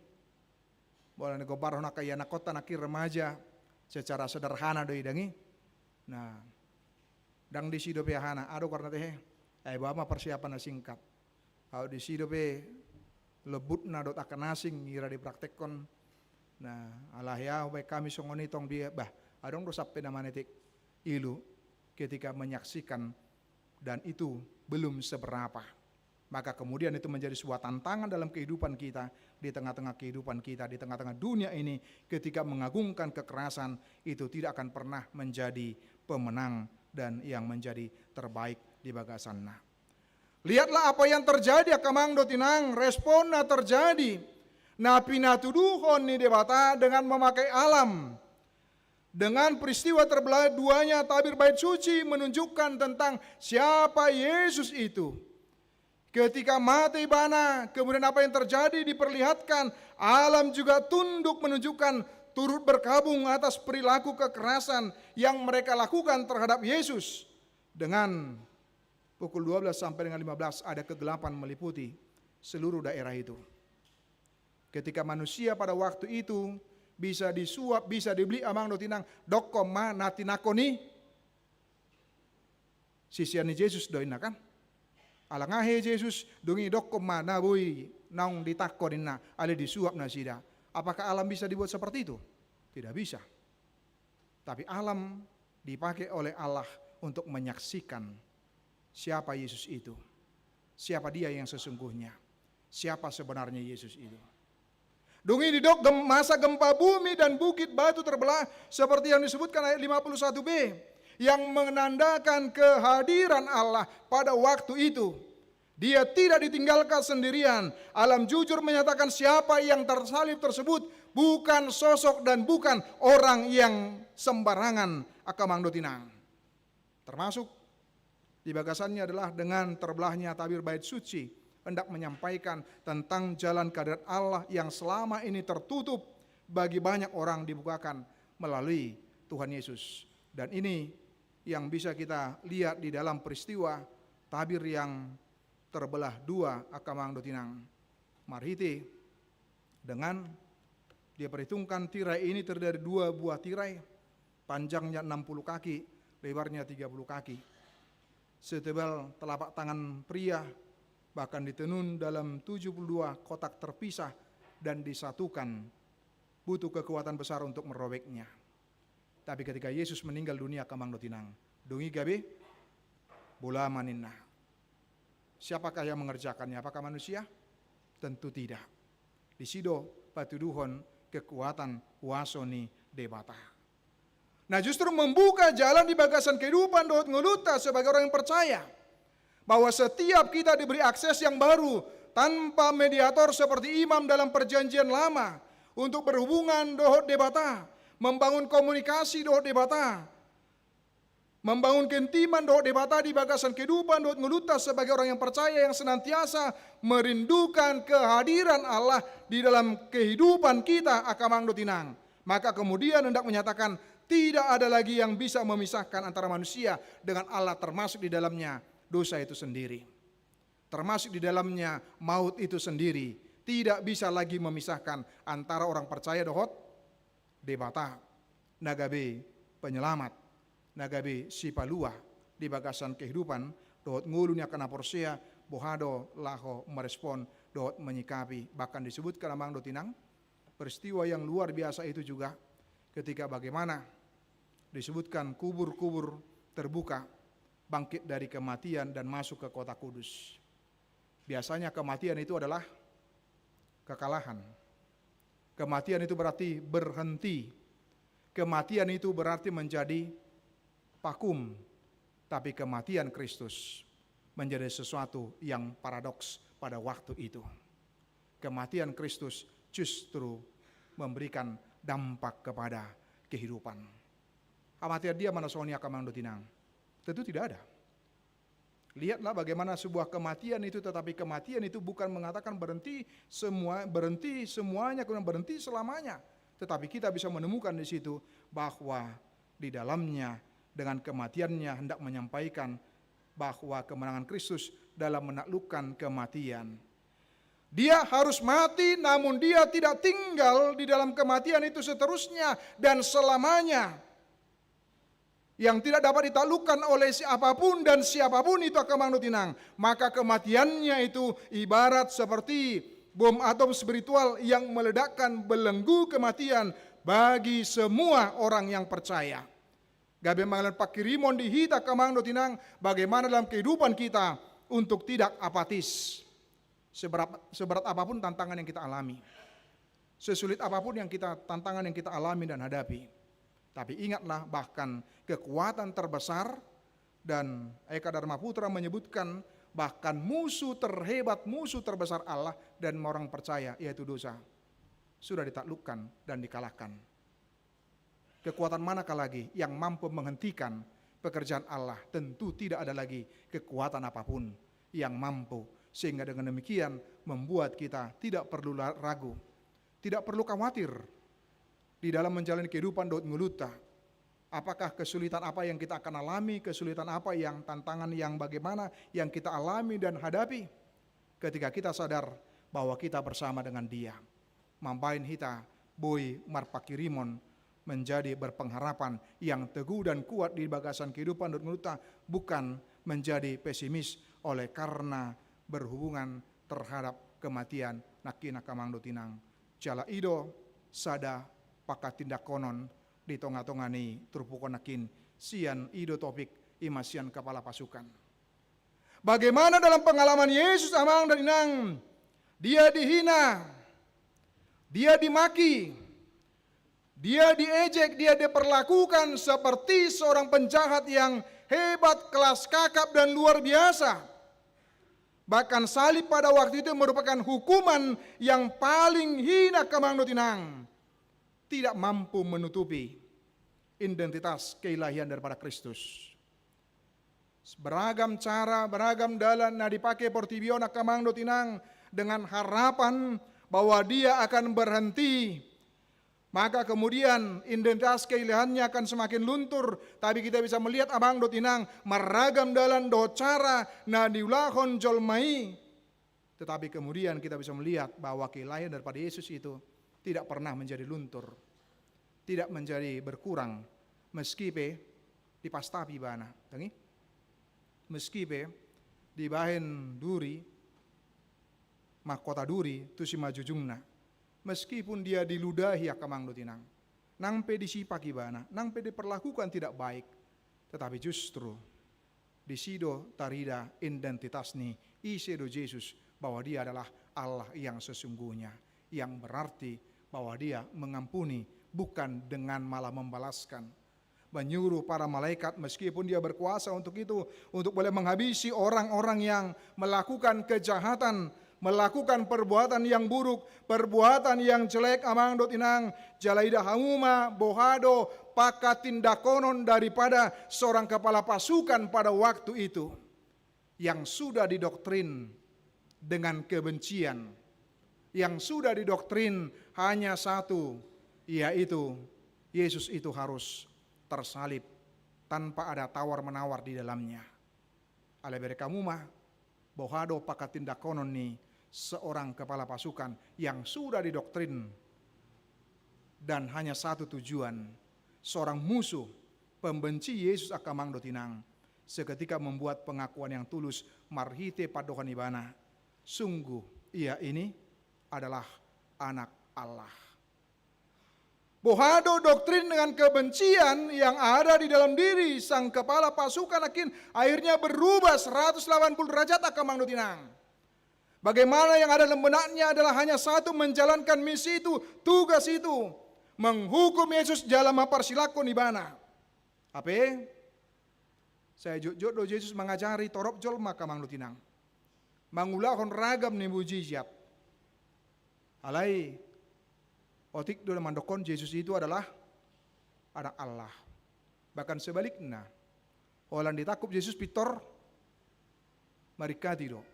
Bola negobar hona kaya nakota nakir remaja secara sederhana doi dangi. Nah, dang di sido pe hana ado karena teh. Ai bama persiapan singkat. Au di sido pe lebutna dot akan asing ngira dipraktekkon. Nah, alah ya, baik kami songonitong dia, adong dosap penamanetik ilu ketika menyaksikan dan itu belum seberapa. Maka kemudian itu menjadi sebuah tantangan dalam kehidupan kita, di tengah-tengah kehidupan kita, di tengah-tengah dunia ini, ketika mengagungkan kekerasan itu tidak akan pernah menjadi pemenang dan yang menjadi terbaik di bagasanna. Lihatlah apa yang terjadi akamang dotinang, responna terjadi. Napi natuduhon ni debata dengan memakai alam. Dengan peristiwa terbelah duanya tabir bait suci menunjukkan tentang siapa Yesus itu. Ketika mati bana, kemudian apa yang terjadi diperlihatkan, alam juga tunduk menunjukkan turut berkabung atas perilaku kekerasan yang mereka lakukan terhadap Yesus. Dengan pukul 12 sampai dengan 15 ada kegelapan meliputi seluruh daerah itu. Ketika manusia pada waktu itu bisa disuap, bisa dibeli amang dotinang dokom ma natinakoni sisiani Yesus doinakan alangahe Yesus dungi dokom ma nabui naung ditakoninna ale disuap nasida. Apakah alam bisa dibuat seperti itu? Tidak bisa. Tapi alam dipakai oleh Allah untuk menyaksikan siapa Yesus itu, siapa dia yang sesungguhnya, siapa sebenarnya Yesus itu. Dungi di dok masa gempa bumi dan bukit batu terbelah seperti yang disebutkan ayat 51b yang menandakan kehadiran Allah pada waktu itu. Dia tidak ditinggalkan sendirian. Alam jujur menyatakan siapa yang tersalib tersebut bukan sosok dan bukan orang yang sembarangan akamang dotinang. Termasuk di bagasannya adalah dengan terbelahnya tabir bait suci hendak menyampaikan tentang jalan kehadirat Allah yang selama ini tertutup bagi banyak orang dibukakan melalui Tuhan Yesus. Dan ini yang bisa kita lihat di dalam peristiwa tabir yang terbelah dua akamang dotinang marhiti dengan dia perhitungkan tirai ini terdiri dari 2 buah tirai, panjangnya 60 kaki, lebarnya 30 kaki. Setebal telapak tangan pria, bahkan ditenun dalam 72 kotak terpisah dan disatukan, butuh kekuatan besar untuk merobeknya. Tapi ketika Yesus meninggal dunia kamang dotinang, dungi gabe bola maninna. Siapakah yang mengerjakannya? Apakah manusia? Tentu tidak. Di sido patuduhon kekuatan wasoni debata. Nah, justru membuka jalan di bagasan kehidupan dohot ngeluta sebagai orang yang percaya bahwa setiap kita diberi akses yang baru tanpa mediator seperti imam dalam perjanjian lama untuk berhubungan dohot debata, membangun komunikasi dohot debata, membangun keintiman dohot debata di bagasan kehidupan dohot ngeluta sebagai orang yang percaya yang senantiasa merindukan kehadiran Allah di dalam kehidupan kita akamang dotinang. Maka kemudian hendak menyatakan tidak ada lagi yang bisa memisahkan antara manusia dengan Allah, termasuk di dalamnya dosa itu sendiri, termasuk di dalamnya maut itu sendiri. Tidak bisa lagi memisahkan antara orang percaya dohot debata, nagabe penyelamat, nagabe sipalua di bagasan kehidupan dohot ngulunya kana porsea bohado laho merespon dohot menyikapi. Bahkan disebutkan amang dotinang peristiwa yang luar biasa itu juga ketika bagaimana disebutkan kubur-kubur terbuka bangkit dari kematian dan masuk ke kota kudus. Biasanya kematian itu adalah kekalahan. Kematian itu berarti berhenti. Kematian itu berarti menjadi vakum. Tapi kematian Kristus menjadi sesuatu yang paradoks pada waktu itu. Kematian Kristus justru memberikan dampak kepada kehidupan. Kematian dia mana soalnya kamang dotinang? Tentu tidak ada. Lihatlah bagaimana sebuah kematian itu, tetapi kematian itu bukan mengatakan berhenti semuanya, kemudian berhenti selamanya. Tetapi kita bisa menemukan di situ bahwa di dalamnya dengan kematiannya hendak menyampaikan bahwa kemenangan Kristus dalam menaklukkan kematian. Dia harus mati, namun dia tidak tinggal di dalam kematian itu seterusnya dan selamanya. Yang tidak dapat ditaklukkan oleh siapapun dan siapapun itu akan manutinang. Maka kematiannya itu ibarat seperti bom atom spiritual yang meledakkan belenggu kematian bagi semua orang yang percaya. Gabe mangalan pakirimon dihita kamang dotinang bagaimana dalam kehidupan kita untuk tidak apatis. Seberat apapun tantangan yang kita alami. Sesulit apapun tantangan yang kita alami dan hadapi. Tapi ingatlah bahkan kekuatan terbesar dan Eka Dharma Putra menyebutkan bahkan musuh terhebat, musuh terbesar Allah dan orang percaya yaitu dosa sudah ditaklukkan dan dikalahkan. Kekuatan manakah lagi yang mampu menghentikan pekerjaan Allah? Tentu tidak ada lagi kekuatan apapun yang mampu. Sehingga dengan demikian membuat kita tidak perlu ragu, tidak perlu khawatir di dalam menjalani kehidupan dot nguluta. Apakah kesulitan apa yang kita akan alami, kesulitan apa yang tantangan yang bagaimana yang kita alami dan hadapi. Ketika kita sadar bahwa kita bersama dengan Dia. Mambain kita, boy marpakirimon, menjadi berpengharapan yang teguh dan kuat di bagasan kehidupan dot nguluta, bukan menjadi pesimis oleh karena berhubungan terhadap kematian nakina kamang dotinang. Jala ido sada pakat tindak konon di tonga-tongani turpukon nakin sian ido topik imasian kepala pasukan. Bagaimana dalam pengalaman Yesus amang dan inang? Dia dihina, dia dimaki, dia diejek, dia diperlakukan seperti seorang penjahat yang hebat, kelas kakap dan luar biasa. Bahkan salib pada waktu itu merupakan hukuman yang paling hina kamang dotinang. Tidak mampu menutupi identitas keilahian daripada Kristus. Beragam cara, beragam dalan nah dipakai portibiona kamang dotinang dengan harapan bahwa dia akan berhenti. Maka kemudian identitas keilahiannya akan semakin luntur. Tapi kita bisa melihat abang dotinang meragam dalam do cara na diulahon jolmai. Tetapi kemudian kita bisa melihat bahwa keilahian daripada Yesus itu tidak pernah menjadi luntur, tidak menjadi berkurang, meski dipastapi bana, meski dibahen duri, mahkota duri tu si majujungna. Meskipun dia diludahi akamang dotinang, nangpe disipaki bana, nangpe diperlakukan tidak baik, tetapi justru disido tarida identitas ni isedo Yesus bahwa dia adalah Allah yang sesungguhnya, yang berarti bahwa dia mengampuni bukan dengan malah membalaskan. Menyuruh para malaikat meskipun dia berkuasa untuk itu, untuk boleh menghabisi orang-orang yang melakukan kejahatan, melakukan perbuatan yang buruk, perbuatan yang jelek amang dotinang, jalaida hamuma, bohado, pakat tindakonon daripada seorang kepala pasukan pada waktu itu yang sudah didoktrin dengan kebencian, yang sudah didoktrin hanya satu, yaitu Yesus itu harus tersalib tanpa ada tawar-menawar di dalamnya. Alebere kamuma, bohado pakat tindakonon ni seorang kepala pasukan yang sudah didoktrin dan hanya satu tujuan, seorang musuh pembenci Yesus akamang dotinang seketika membuat pengakuan yang tulus marhite padokan ibana, sungguh ia ini adalah anak Allah. Bohado doktrin dengan kebencian yang ada di dalam diri sang kepala pasukan akhirnya berubah 180 derajat akamang dotinang. Bagaimana yang ada dalam benaknya adalah hanya satu, menjalankan misi itu, tugas itu, menghukum Yesus dalam mempersilakon ibana. Apa? Saya jujur do Yesus mengajari torop jolma kamang lutinang, mangulahon ragam ni mujizat. Alai otik do mandokon Yesus itu adalah anak Allah. Bahkan sebaliknya, orang ditakup Yesus pitor marikati do.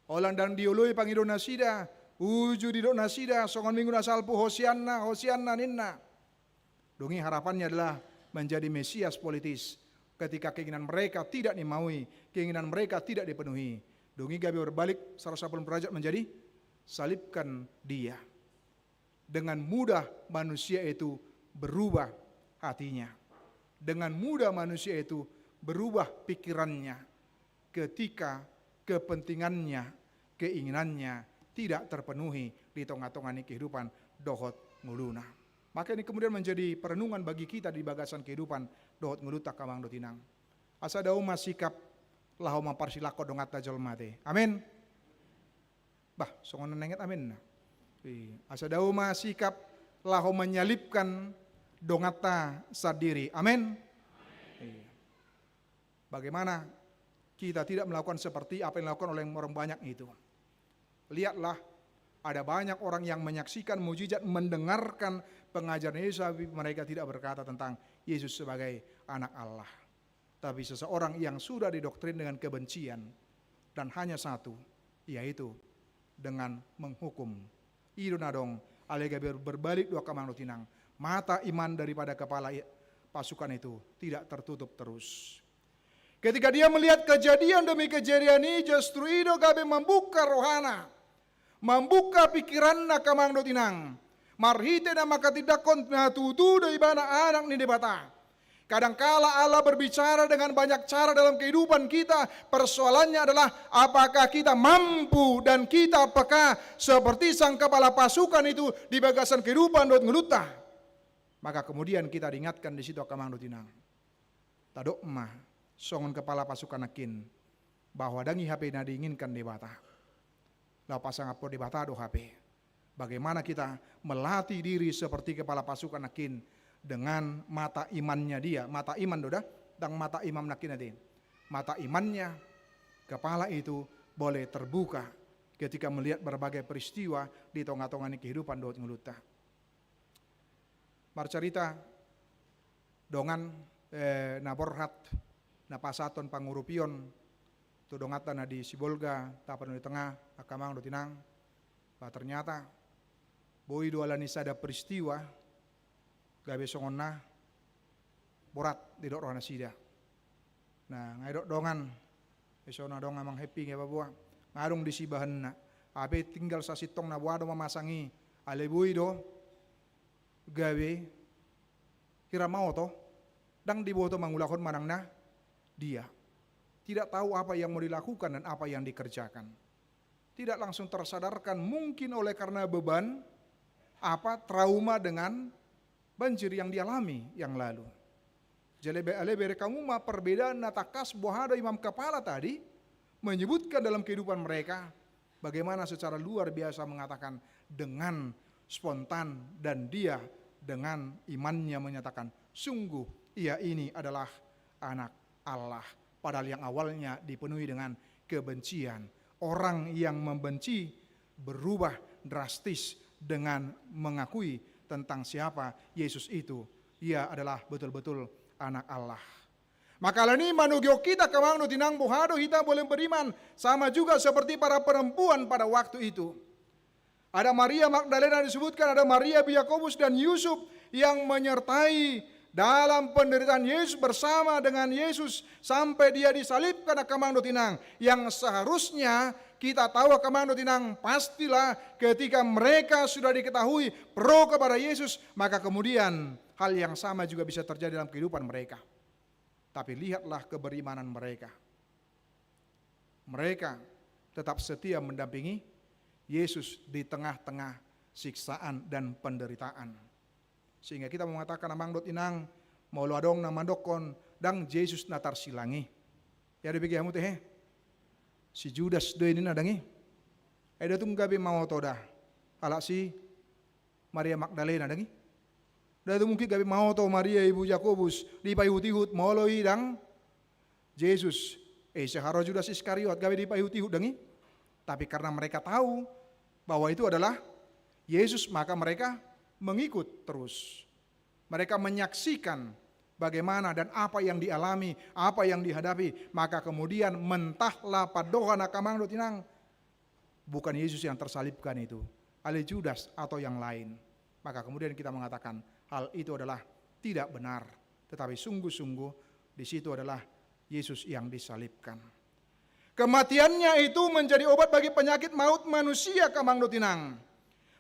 Orang dan diului pangido nasida, uju di do nasida, songon minggu nasalpu hosianna, hosianna ninna. Dongi harapannya adalah menjadi Mesias politis. Ketika keinginan mereka tidak dimaui, keinginan mereka tidak dipenuhi. Dongi gabi berbalik 180 derajat menjadi salibkan dia. Dengan mudah manusia itu berubah hatinya. Dengan mudah manusia itu berubah pikirannya ketika kepentingannya, keinginannya tidak terpenuhi di tengah-tengah kehidupan dohot nguluna. Maka ini kemudian menjadi perenungan bagi kita di bagasan kehidupan dohot nguluta kamang dotinang. Asa dauma sikap lahu memparsilako dongat jolmate. Amin. Bah, songon nenget amin. Asa dauma sikap lahu menyalipkan dongata sadiri. Amin. Bagaimana kita tidak melakukan seperti apa yang dilakukan oleh orang banyak itu. Lihatlah, ada banyak orang yang menyaksikan mujizat, mendengarkan pengajaran Yesus, tapi mereka tidak berkata tentang Yesus sebagai anak Allah. Tapi seseorang yang sudah didoktrin dengan kebencian dan hanya satu, yaitu dengan menghukum. Iduna dong, alega berbalik dua kamang tinang. Mata iman daripada kepala pasukan itu tidak tertutup terus. Ketika dia melihat kejadian demi kejadian ini, justru itu gabe membuka rohana, membuka pikiran na kamang tinang. Marhite na makatidakon na tutu dari bana anak ni debata. Kadangkala Allah berbicara dengan banyak cara dalam kehidupan kita. Persoalannya adalah apakah kita mampu dan kita peka seperti sang kepala pasukan itu di bagasan kehidupan dot ngeluta. Maka kemudian kita diingatkan di situ akamang dotinang. Tadok mah songon kepala pasukan akin bahwa dangi HP na diinginkan di bata. Lau pasang apo di bata do HP. Bagaimana kita melatih diri seperti kepala pasukan akin dengan mata imannya dia, mata iman doda, dan mata imam nakin adin. Mata imannya, kepala itu boleh terbuka ketika melihat berbagai peristiwa di tengah-tengah kehidupan dot ngeluta. Marcarita dongan naborhat napasaton pangurupion tu dongata na di Sibolga tapan di tengah akamang dotinang. Ternyata boi dua lanisa ada peristiwa gabe songonna borat di dok rohana sida. Nah, ngai dok dongan esona dong amang happy ngai babua. Ngarung di sibahanna. Abe tinggal sasitong na buado mamasangi alebui do gawe kira mau to dang diboto mangulakon manangna dia. Tidak tahu apa yang mau dilakukan dan apa yang dikerjakan. Tidak langsung tersadarkan mungkin oleh karena beban trauma dengan banjir yang dialami yang lalu. Jadi alebere kamu mah perbedaan natakas bohada imam kepala tadi menyebutkan dalam kehidupan mereka bagaimana secara luar biasa mengatakan dengan spontan dan dia dengan imannya menyatakan sungguh ia ini adalah anak Allah. Padahal yang awalnya dipenuhi dengan kebencian. Orang yang membenci berubah drastis dengan mengakui tentang siapa Yesus itu. Ia adalah betul-betul anak Allah. Maka ini manugyo kita kamang no tinang buhado kita boleh beriman sama juga seperti para perempuan pada waktu itu. Ada Maria Magdalena disebutkan, ada Maria Yakobus dan Yusuf yang menyertai dalam penderitaan Yesus bersama dengan Yesus sampai dia disalibkan akamang no tinang. Yang seharusnya kita tahu akamang no tinang pastilah ketika mereka sudah diketahui pro kepada Yesus, maka kemudian hal yang sama juga bisa terjadi dalam kehidupan mereka. Tapi lihatlah keberimanan mereka. Mereka tetap setia mendampingi Yesus di tengah-tengah siksaan dan penderitaan. Sehingga kita mengatakan amang dot inang mau luadong na mandokon dang Yesus natar silangi. Ya dibagi hamu teh. Si Judas do ini nadangi. Ada tung gabe mau toda. Ala si Maria Magdalena dangi. Da mungkin gabe mau to Maria ibu Yakobus di payutihut moloi dang Yesus. Seharo Judas Iskariot gabe di payutihut dangi. Tapi karena mereka tahu bahwa itu adalah Yesus, maka mereka mengikut terus. Mereka menyaksikan bagaimana dan apa yang dialami, apa yang dihadapi. Maka kemudian mentahlah padoha nakamang dotinang. Bukan Yesus yang tersalibkan itu, ale Judas atau yang lain. Maka kemudian kita mengatakan hal itu adalah tidak benar. Tetapi sungguh-sungguh di situ adalah Yesus yang disalibkan. Kematiannya itu menjadi obat bagi penyakit maut manusia kamang dotinang.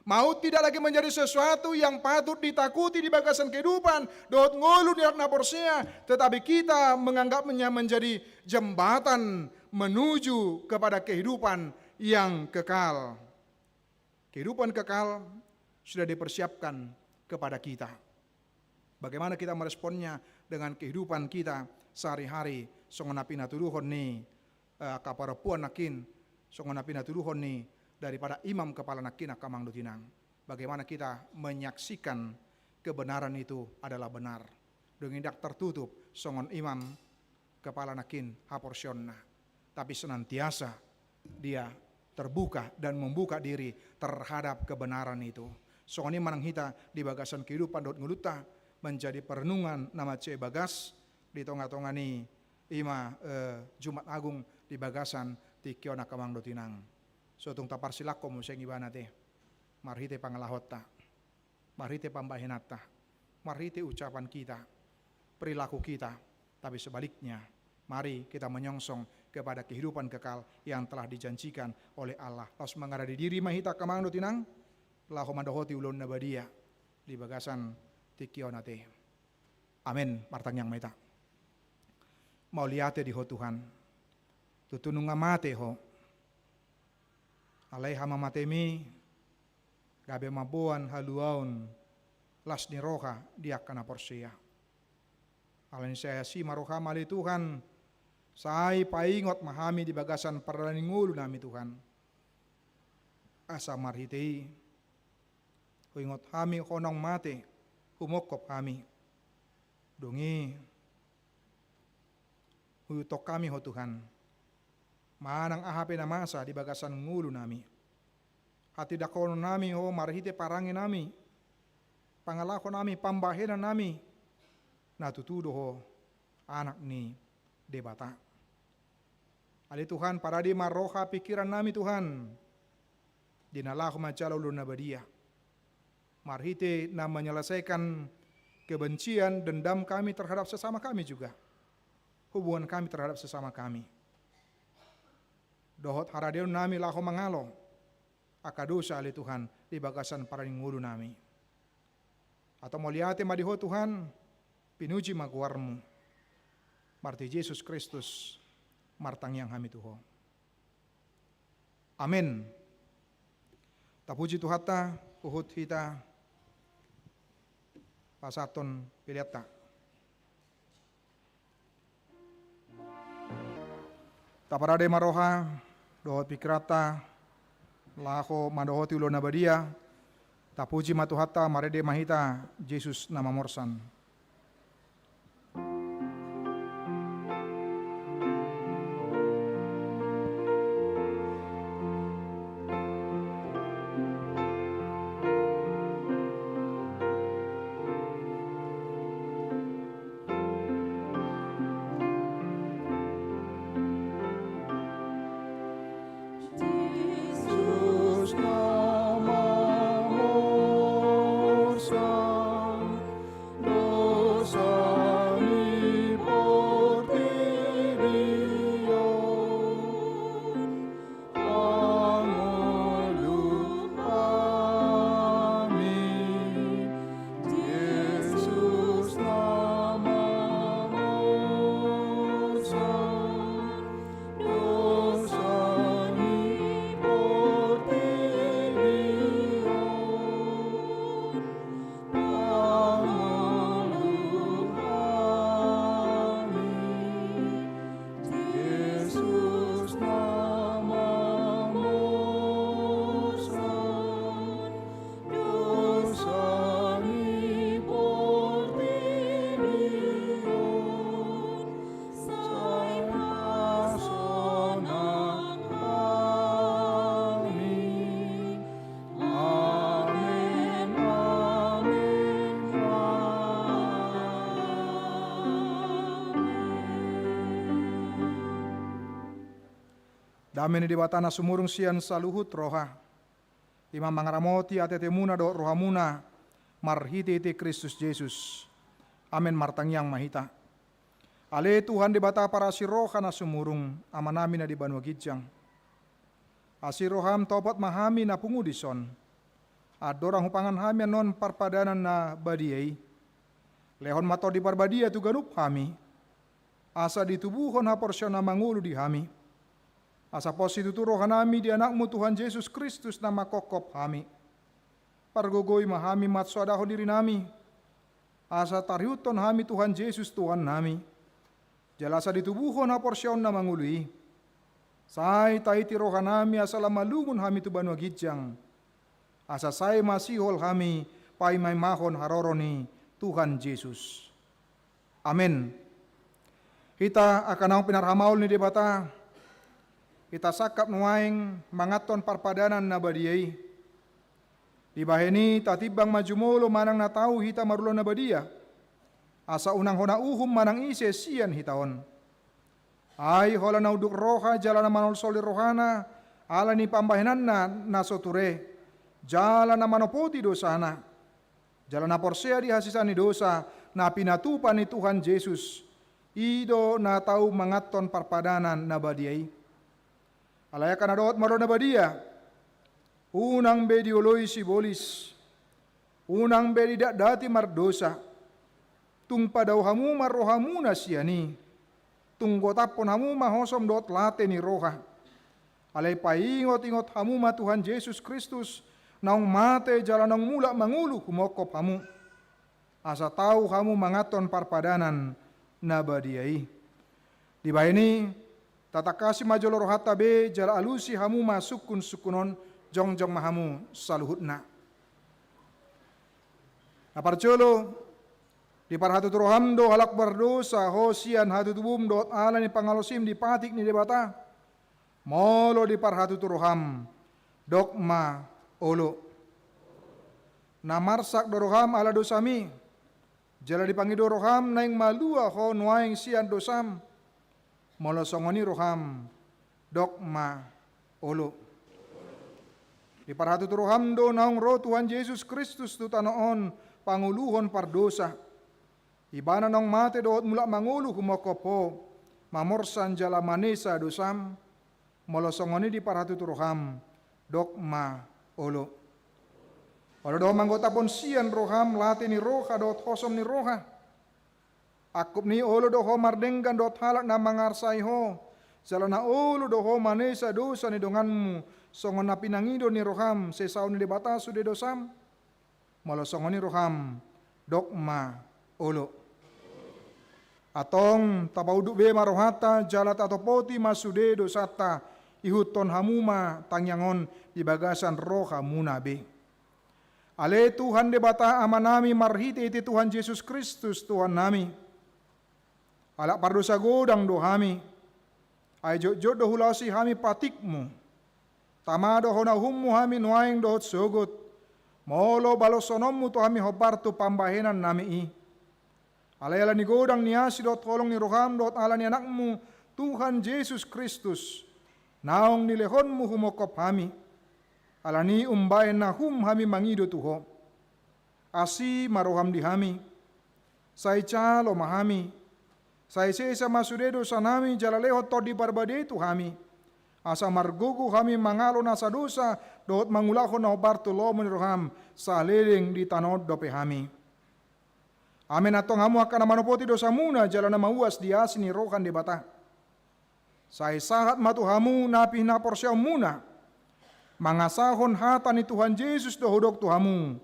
Maut tidak lagi menjadi sesuatu yang patut ditakuti di bagasan kehidupan. Dot ngolu di naporsea, tetapi kita menganggapnya menjadi jembatan menuju kepada kehidupan yang kekal. Kehidupan kekal sudah dipersiapkan kepada kita. Bagaimana kita meresponnya dengan kehidupan kita sehari-hari. Songonapi natuduhon ni kaparapuan nakin, songonapi natuduhon ni daripada imam kepala nakin akamang dotinang. Bagaimana kita menyaksikan kebenaran itu adalah benar. Dengan tidak tertutup songon imam kepala nakin haporsionna. Tapi senantiasa dia terbuka dan membuka diri terhadap kebenaran itu. Soalnya manang hita di bagasan kehidupan dot nguluta menjadi perenungan nama ce bagas di tonga-tongani ima Jumat Agung di bagasan ti kiona kamang dotinang. So tung tapar silako mo sing ibana te. Marhite pangalahota. Marhite pambahinata. Marhite ucapan kita, perilaku kita. Tapi sebaliknya, mari kita menyongsong kepada kehidupan kekal yang telah dijanjikan oleh Allah. Lalu mengarah di diri mahita kamang dotinang, lahu mandohoti ulun nabadia di bagasan tikionate. Amin. Martang yang maita. Mau liate di ho Tuhan. Tutunung mate ho. Alai hama matemi. Gabe mabuan haluaun. Las ni roha dia kana porsia. Alai saya si maroha mali Tuhan. Sai paingot mahami di bagasan paralingulu nami Tuhan. Asa marhitei. Huingot hami honong mate. Humokop kami. Dungi. Huyutok kami ho Tuhan. Manang ahape na masa di bagasan ngulu nami. Hati dakono nami ho marhite parangi nami. Pangalako nami pambahenan nami. Natutudo ho anak ni debata. Ali Tuhan para di maroha pikiran nami Tuhan. Dinalahu macala ulun nabadia. Marhite na menyelesaikan kebencian, dendam kami terhadap sesama kami juga. Hubungan kami terhadap sesama kami. Dohot haradeun nami laho mangalo. Akadosa ali Tuhan di bagasan paraningulu nami. Atau moliate madiho Tuhan, pinuji maguarmu. Marti Yesus Kristus, martang yang kami tuho. Amin. Tapuji Tuhata, uhut hita, pasaton piliata. Taparade maroha, dohot pikrata, laho madohoti ulon nabadia, tapuji matuhata marede mahita, Yesus nama morsan. Dameni di batana sumurung sian saluhut roha. Imam mangaramoti atete muna do rohamuna marhiti ti Kristus Yesus. Amin martang yang mahita. Ale Tuhan di bata para si roha na sumurung amanami na di banwa gijang. Asiroham topat mahami na pungudison. Adorang hupangan hami non parpadanan na badiyay. Lehon mato di parbadia tu ganup hami. Asa ditubuhon ha porsyon na mangulu di hami. Asa posi tuturo hanami di anakmu Tuhan Yesus Kristus nama kokop hami. Pargogoy mahami matsuadaho diri nami. Asa tariuton hami Tuhan Yesus Tuhan nami. Jalasa ditubuhon ha porsyon na mangului. Say taiti rohanami asa lamalungun hami tu banwa gijang. Asa say masihol hami pai may mahon haroroni Tuhan Yesus. Amin. Kita akan ang pinarhamaul ni debata. Kita sakap nuaing mangaton parpadanan na badiyay. Di baheni tatibang majumolo manang natau hita marulo na badia. Asa unang hona uhum manang ise sian hitaon. Ay hola na uduk roha jala na manol soli rohana ala ni pambahenan na soture. Jala na manopoti dosana. Jala na porsea di hasisan ni dosa na pinatupan ni Tuhan Yesus. Ido na tau mangaton parpadanan na badiai. Alaya kanadot maro na badia. Unang bedi oloi sibolis, unang bedi dak dati mardosa, tung padau hamu marrohamu nasiani, tung gotapon hamu mahosom dot late ni roha. Alay paingot-ingot hamu ma Tuhan Yesus Kristus, naung mate jalanang mula mangulu humokop hamu. Asa tahu hamu mangaton parpadanan nabadiai. Di bahini, tatakasi majolo rohata be jala alusi hamu masukun sukunon, jong-jong mahamu saluhutna. Aparcolo di parhatu roham do halak berdosa hosian hatu tubum dot ala ni pangalosim di patik ni debata. Molo di parhatu roham dokma olo. Namarsak doroham ala dosami. Jala dipanggil doroham naing malua ho nuaing sian dosam. Molo songoni roham dokma olo. Di parhatu roham do naung roh Tuhan Yesus Kristus tu tanoon panguluhon pardosa. Ibana nong mate doot mula mangulu humokopo mamorsan jala manesa dosam molosongoni di parhatu roham dokma olo. Olo do manggota pon sian roham lati ni roha dot hosom ni roha. Akup ni olo do ho mardenggan dot halak na mangarsai ho. Jala na olo do ho manesa dosa ni donganmu. Songon na pinangido ni roham sesaw ni debata sude dosam malo songon ni roham dokma olo atong tapauduk be marohata jalat atau poti masude dosata ihuton hamuma tangyangon di bagasan roha munabe ale Tuhan debata amanami marhiti iti Tuhan Yesus Kristus Tuhan nami alak pardosa godang dohami ay jod dohulasi hami patikmu tamado hona hummu hami nuaing dohot sogot. Molo balosonommu to hami hobartu pambahenan nami i. Alayala ni godang niasi dot holong ni roham dot ala ni anakmu Tuhan Yesus Kristus. Naong nilehonmu humokop hami. Alani umbayan na hum hami mangido tuho. Asi maroham di hami. Say calo mahami. Say sesa masudedo sanami jalalehot to di barbade tu hami. Asa margugu kami mangalo na sa dosa doot mangulako na obartulo mo ni roham sa liling di tanod dope hami. Amin atong hamu akan manupoti dosa muna jala na mauas di asin ni rohan di bata. Sa isahat matuhamu napih na porsyaw muna. Mangasahon hata ni Tuhan Yesus dohodok tuhamu.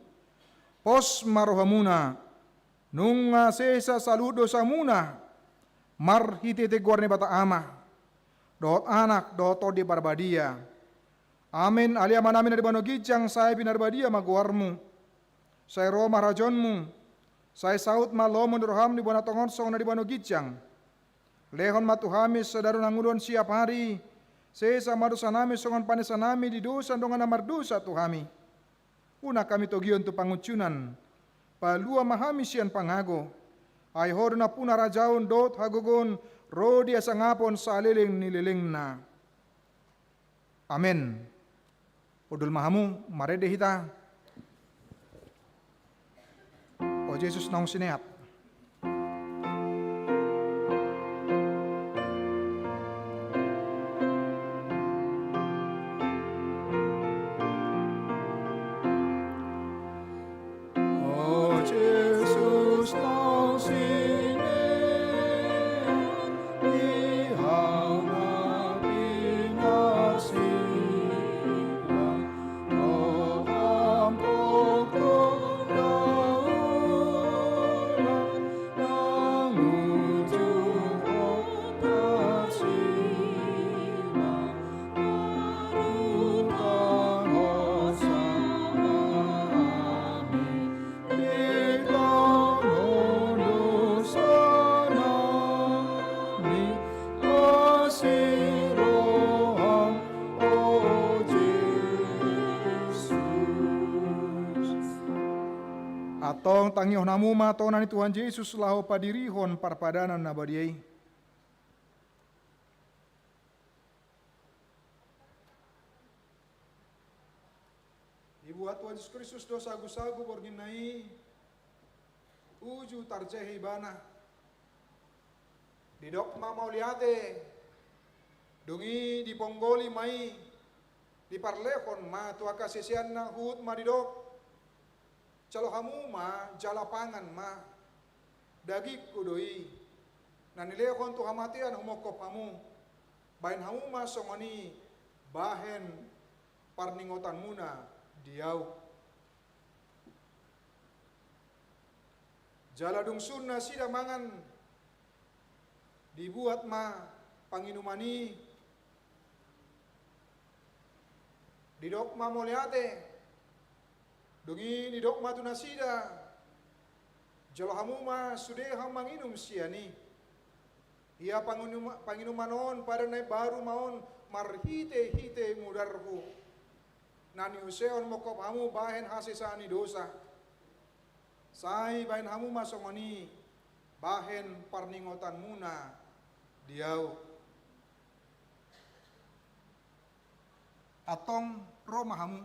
Pos marohamuna. Nung sesa saludo sa muna. Marhitite guar ni bata ama. Dohot anak, dohot di barbadia. Amin, alia manamin na di banogijang, saya binarbadia maguarmu. Saya roma rajonmu. Saya saut malomo di roham di banatongon song na di banogijang. Lehon matuhamis sadaro nangulon siap hari. Sesa madosanami songon panesanami di dosa dongan amardosa tuhami. Una kami togion tu pangucunan. Palua mahami sian pangago. Ay hodo na puna rajaon dot hagogon. Rodi asa ngapon sa aliling nililing na. Amen. Udul mahamu, marede hita. O Jesus naong sineat. O Jesus naong sineat. Subaung tangioh namu matonani Tuhan Yesus laho padirihon parpadanan nabadiai. Dibuat Tuhan Yesus Kristus dosa sagu borginai uju tarjehi bana. Didok mau liate dungi diponggoli mai di parlehon ma tua kasisian na hut ma didok. Calo hamu ma jalapangan ma dagik kudoi nanilehon tu hamatian humokop hamu bain hamu ma songoni bahen parningotan muna diau jaladung sunna sida mangan dibuat ma panginumani didok ma moleate dungi di dok matu nasida jalo hamu ma sudeham manginum siani ia panginumanon pada nai baru maon marhite hite mudarhu nani useon mokop hamu bahen hasisani dosa sai bahen hamu masongoni bahen parningotan muna diau atong roma hamu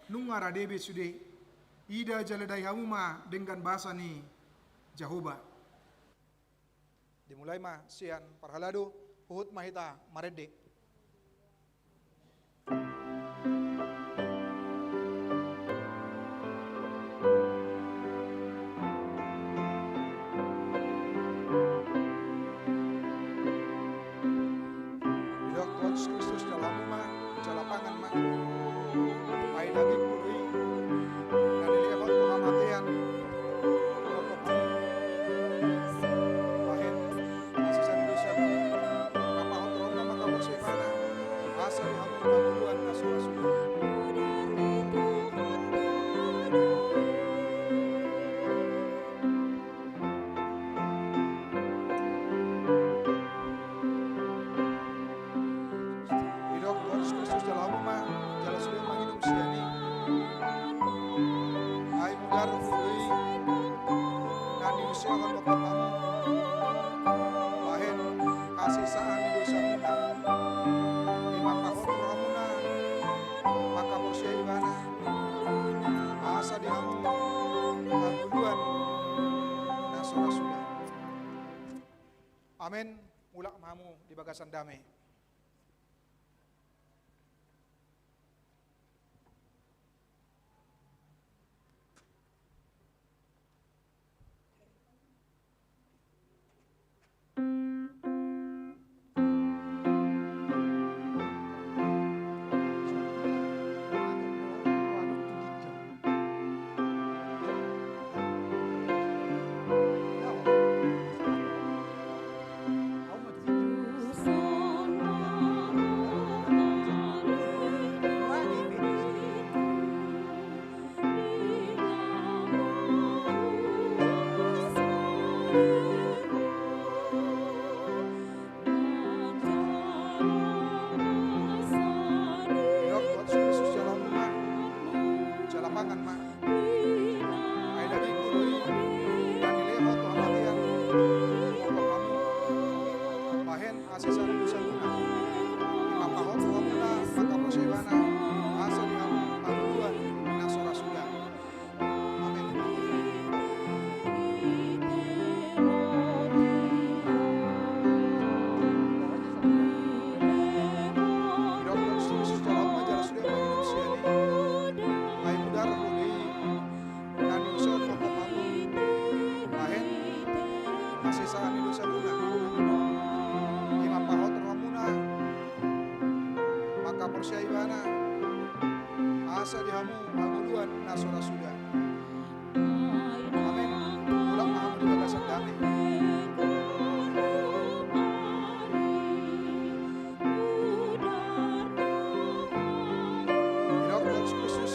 nungara debe sude ida jaladai hamuma dengan bahasa ni Jahoba. Dimulai ma sian parhalado uhut mahita marede. Bidok Tuhan Kristus dalam hamuma jalapangan ma. Ay daging kudui nanilihon tuhamatian mokopang bahen asisan dosa kapahot ron na makapusifana asa di hamu paguluan na surasulo Bidok Tuhan Kristus dalam hamuma jala sudah manginum siani ay mudar kudui nani usiakan mokopang bahen kasisaan di dosa muna imapahot rohamuna maka porsia ibana asa di hamu paguluan na surasulo. Amin. Mulak mahamu di bagasan damai. Bidok Tuhan Kristus dalam rumah jalapangan ma ay daging kudui nanilehon tuhamatian mokopang bahen asisan dosa muna imapahot rohamuna maka posibana asa di hamu paguluan na surasulo. Amin. Bidok Tuhan Kristus dalam rumah jala sudah manginum siani ay mudar kudui nani useon mokopang bahen asisaan di dosa muna imapahot rohamuna maka porsia ibana asa di hamu paguluan na surasulo. Amin. Ulang mahamu di bagasan damai. Bidok Tuhan Kristus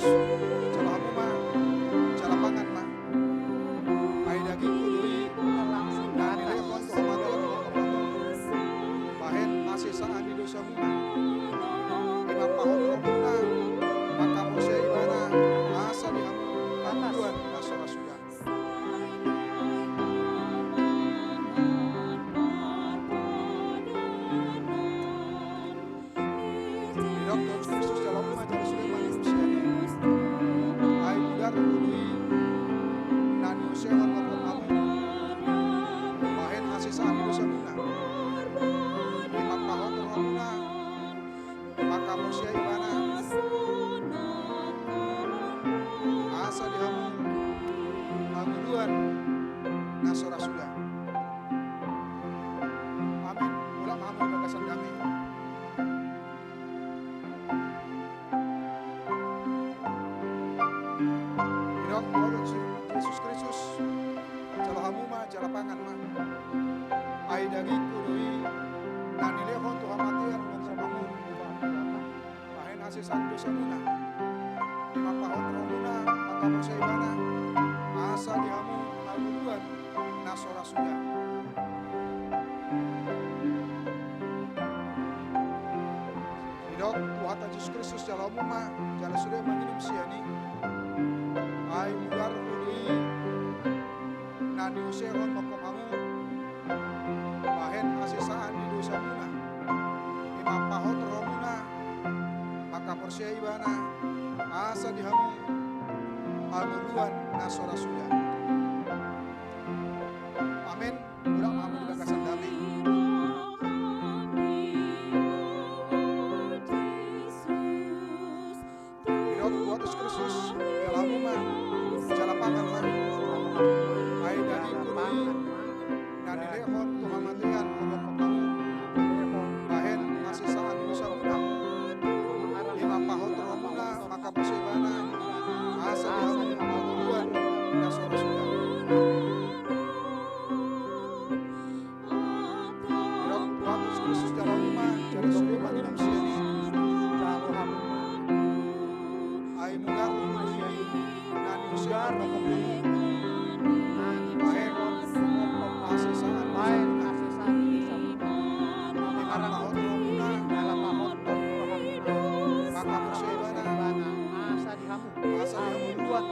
jala hamu ma jalapangan ma ay daging kudui nanilehon tuhamatian mokopang bahen asisaan di dosa muna imapahot rohamuna maka porsia ibana asa di hamu Idok Tuhan Yesus Kristus jalo hamuma jala pangan ma ai dagi kudui nani lehon Tuhan matian mencermamu mahen asisan dosa muna lima pahon romuna maka bersaibana asa dihamu haluan nasora sudah Idok Tuhan Yesus Kristus jalo hamuma jala sudah manginum siani ai mugar kudui nani usehon mokomamu bahen asisaan di dosa muna lima pahot romuna maka persia ibana asa dihamu aluluan nasora sudah amin udah mamu di bakasan damai Idok Tuhan Yesus Kristus jalamu ma jala pangan ma ai dagi kudui nani lehon Tuhan matian mokomamu bahen asisaan di dosa muna lima pahot romuna maka persia ibana asa dihamu aluluan nasora sudah Idok Tuhan Yesus Kristus jalamu ma jala sudah manginum siani jalo hamu ai mugar nani usiar mokomamu bahen asisaan bahen asisaan di dosa muna lima pahot romuna jala pahot maka persia ibana asa dihamu luat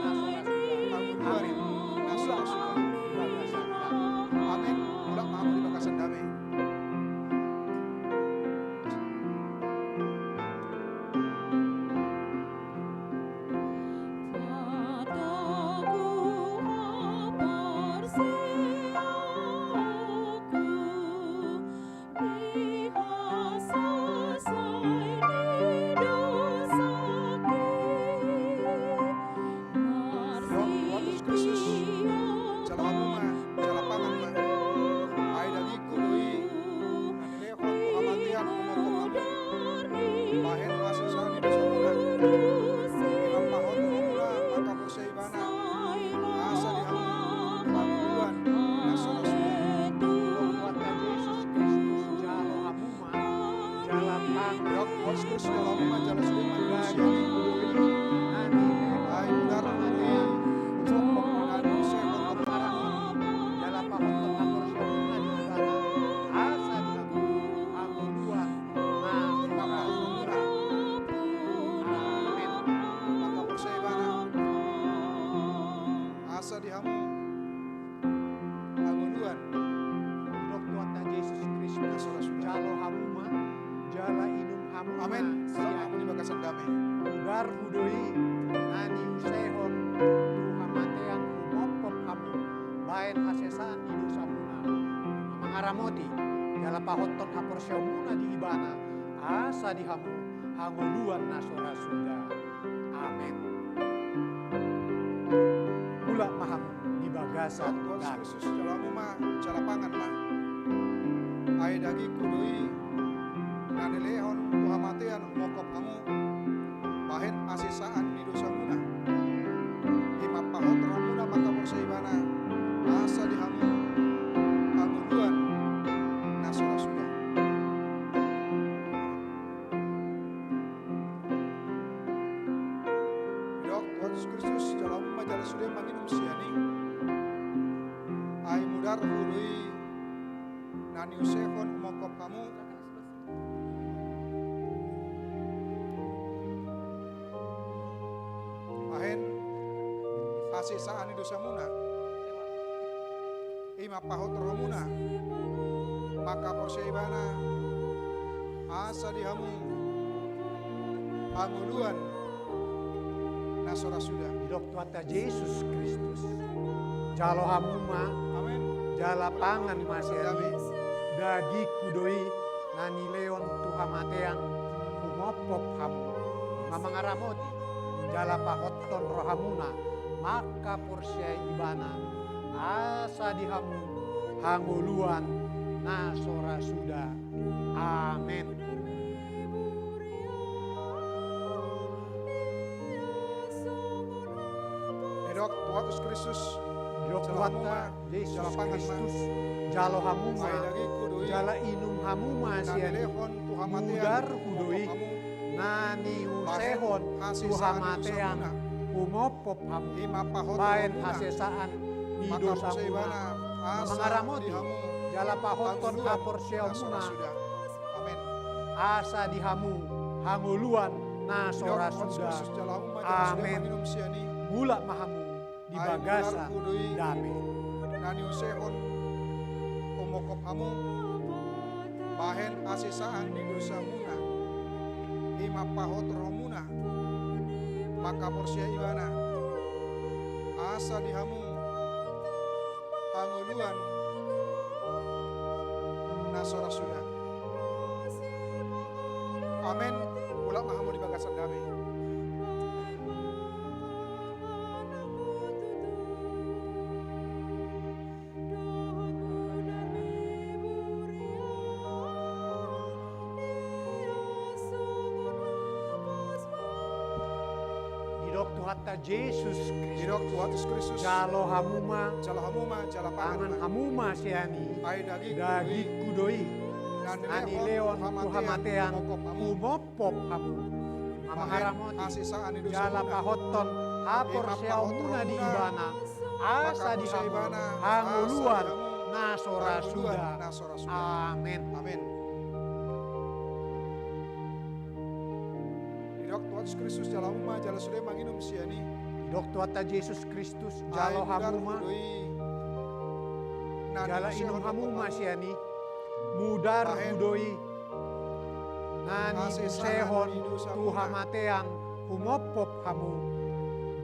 nasora sudah amin ulah mamu di bakasan damai Tuhan Yesus Kristus jala hamuma jala pangan ma ai dagi kudui nani lehon Tuhan matian mokomamu bahen asisaan di dosa muna lima pahot romuna maka persia ibana asa dihamu aluluan nasora sudah Idok Tuhan Yesus Kristus jala hamuma jala sudah manginum siani ai mugar kudui nani usehon mokomamu jala pahot asa dihamu aluluan lima pahot romuna amin maka persia ibana asa dihamu aluluan Idok Tuhan Yesus Kristus nasora sudah jalo hamuma jala inum hamu amin ulah mamu di bakasan damai Ugar hudoi nani usehon Tuhan mateang umopop kamu baen asesaan di dosa muna mangaramoti jala pahoton haporsyo muna di ibana asa dihamu hanguluan nasora sudah amin Ula mahamu di bagasan Tuhan dan Yesus jala hamuma jala pangan ma ai dagi kudui nani lehon Tuhan matian mokop kamu bahen asisaan di dosa muna lima pahot romuna maka persia ibana asa dihamu aluluan nasora sudah Idok Tuhan Yesus Kristus jala hamuma jala sudah manginum siani ai mudar kudui nani usehon mokop kamu bahen asisaan di dosa muna lima pahot romuna maka persia ibana asa dihamu anguluan nasora sudah Idok Tuhan Yesus Kristus jalo hamuma amin jala pangan masih dagi kudoi nani leon Tuhan mateang umopop hamu mamangaramoti jala pahoton rohamuna maka porsia ibana asa dihamu hanguluan nasora sudah amin Dok Tuhan Yesus Kristus Dok Tuhatta Yesus Kristus jalo hamuma jala inum hamuma siani mudar hudoi nani usehon tuhamatean umopop hamu baen hasesaan nido samuna mengaramoti jala pahoton hapor seomuna asa dihamu hanguluan nasora suda amen mula mahamu di bagasa dame nani usehon umokop hamu bahen asesaan di dosa muna ima pahot romuna maka porsia ibana asa dihamu hanguluan nasora sudah amin mula mahamu di bagasan damai. Tuhatta Yesus Dok Tuhan Yesus Kristus jalo hamuma jala pangan hamuma siani ai dagi kudoi ani leon tuhamatean umopop hamu mamaharamoti jala pahoton hapor seomuna di ibana asa di habana hanguluan nasora sudah amin amin. Dok Tuhan Yesus Kristus jala umma jala sudah manginum siani Dok Tuhatta Yesus Kristus jalo hamuma jala inum hamuma siani mudar hudoi nani usehon tuhamatean humopop hamu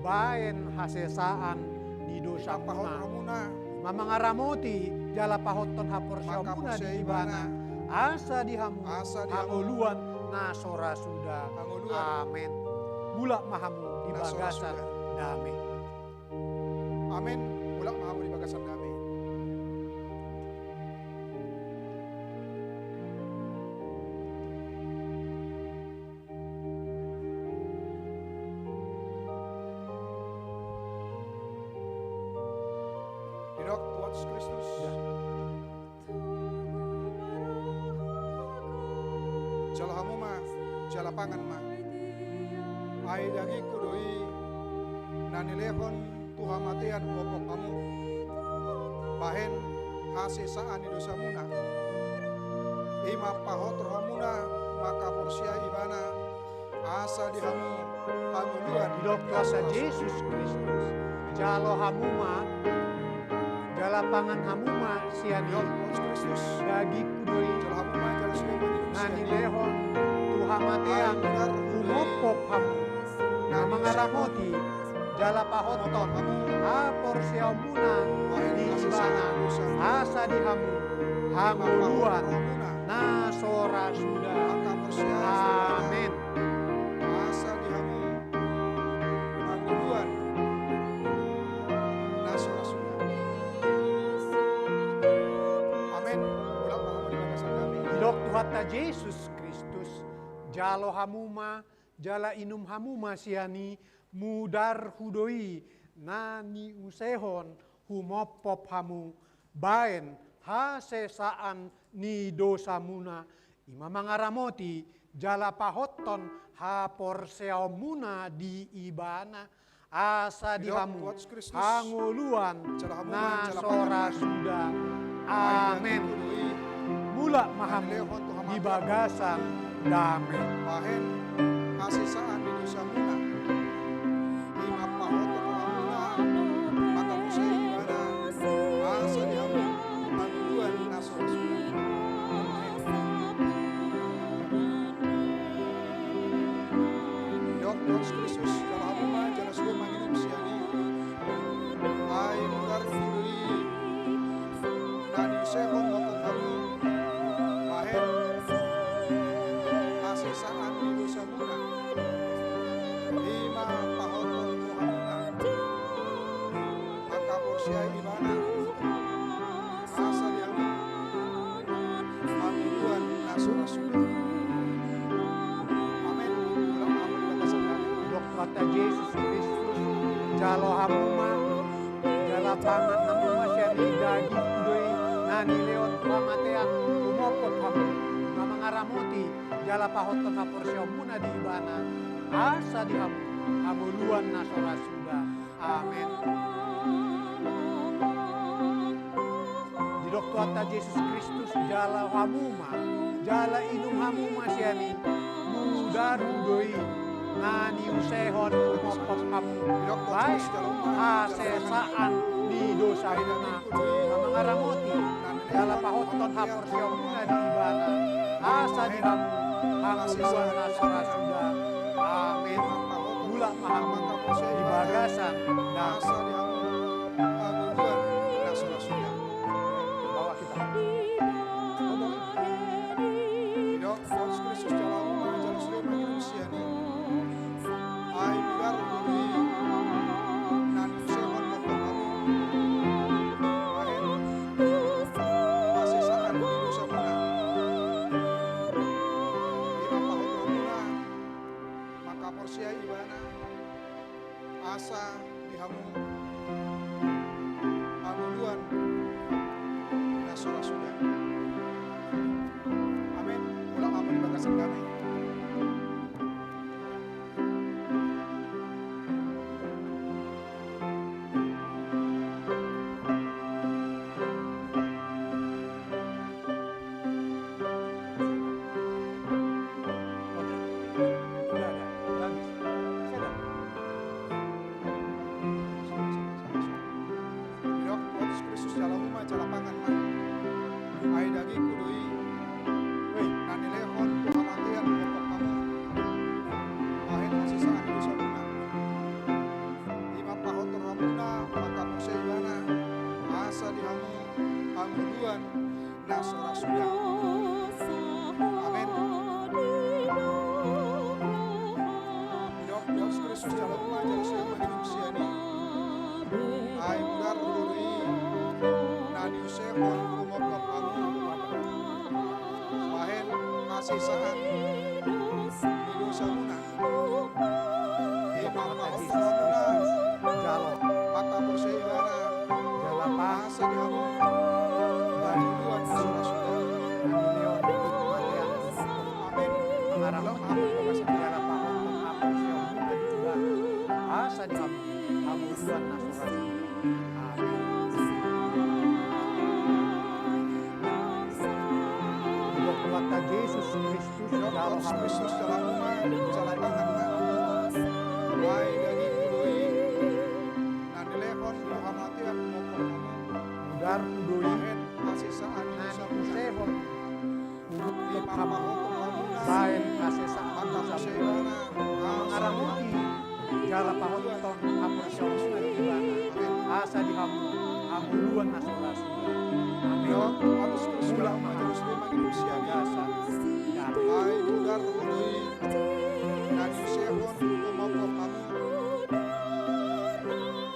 baen hasesaan di dosa muna mamangaramoti jala pahoton hapor syamuna di ibana asa dihamu hanguluan nasora sudah amin bulak mahamu di bagasan damai amin bulak mahamu di bagasan damai. Dok Tuhan Yesus Kristus jala hamu ma jala pangan ma ai dagi kudoi nanilehon tuhamatian wopok kamu bahen hasesaan di dosa muna ima pahot rohamuna maka porsia ibana asa dihamu hanguluan Dok Tuhatta Yesus Kristus jalo hamuma jala pangan hamuma siani Kristus dagi kudoi jala hamuma jala sudah nani lehon tuhamatean umopop hamu mengaramoti jala pahoton hapor seomuna di ibana asa dihamu hanguluan nasora sudah amin asa dihamu hanguluan nasora sudah amin ulang mahamu di bagasan kami Dok Tuhatta Yesus Kristus jalo hamuma jala inum hamuma siani mudar hudoi nani usehon humopop hamu baen hasesaan ni dosa muna ima mangaramoti jala pahoton hapor seomuna di ibana asa dihamu hanguluan nasora sudah amin mula mahamu di bagasan damai bahen hasesaan di dosa muna ima pahot rohamuna maka musa ibana asa dihamu hanguluan nasora sudah Dok Yesus Kristus jala hamuma jala sudah manginum siani ai mudar hudoi nani usehon wopok hamu bahen hasesaan di dosa muna ima pahoton rohamuna maka porsia ibana asa dihamu hanguluan nasora sudah amin ulang mahamu di bagasan kami Dok Tuhatta Yesus Kristus jalo hamuma pangan namu masyani dagi kudoi nani leon pamatean umopot hamu mamangaramoti jala pahoton haporsyo muna di ibana asa di hamu hamuluan nasora suda. Amin. Di dokter Yesus Kristus jala hamuma jala inum hamuma siani mudaru doi nani usehon umopot hamu baik asesaan di dosa na mamangaramoti jala pahoton haporsyo muna di ibana asa di hamu hamuluan nasora suda. Amin. Gula mahamang di bagasan dan bawa kita. Asa dihamu amuluan nasora sudah. Amin. Ulang apa di bagasan kami. Nasora sudah. Amin. Yesus Kristus dalam rumah jalan manusia ini. Ai mudar duri nani usehon umokop kamu. Bahen kasih saat di dosa muna. Imam Ahusna jalo maka perseibana jala bahasa dihamu. Asa di hamuluan nasora. Amin. Di dokter Yesus Kristus dalam Kristus dalam rumah jalan tangan baik dari kudoi nani lehon muhamatian maupun mudar kudoi asisaan nani usehon di pamahon baik asisaan maka sebana mengaramuti jala pahoton haporsyo muna di ibana asa di hamuluan nasora suda. Amin. Habis Kristus majelis manusia biasa dan ai mudar kudoi nani usehon umopop kamu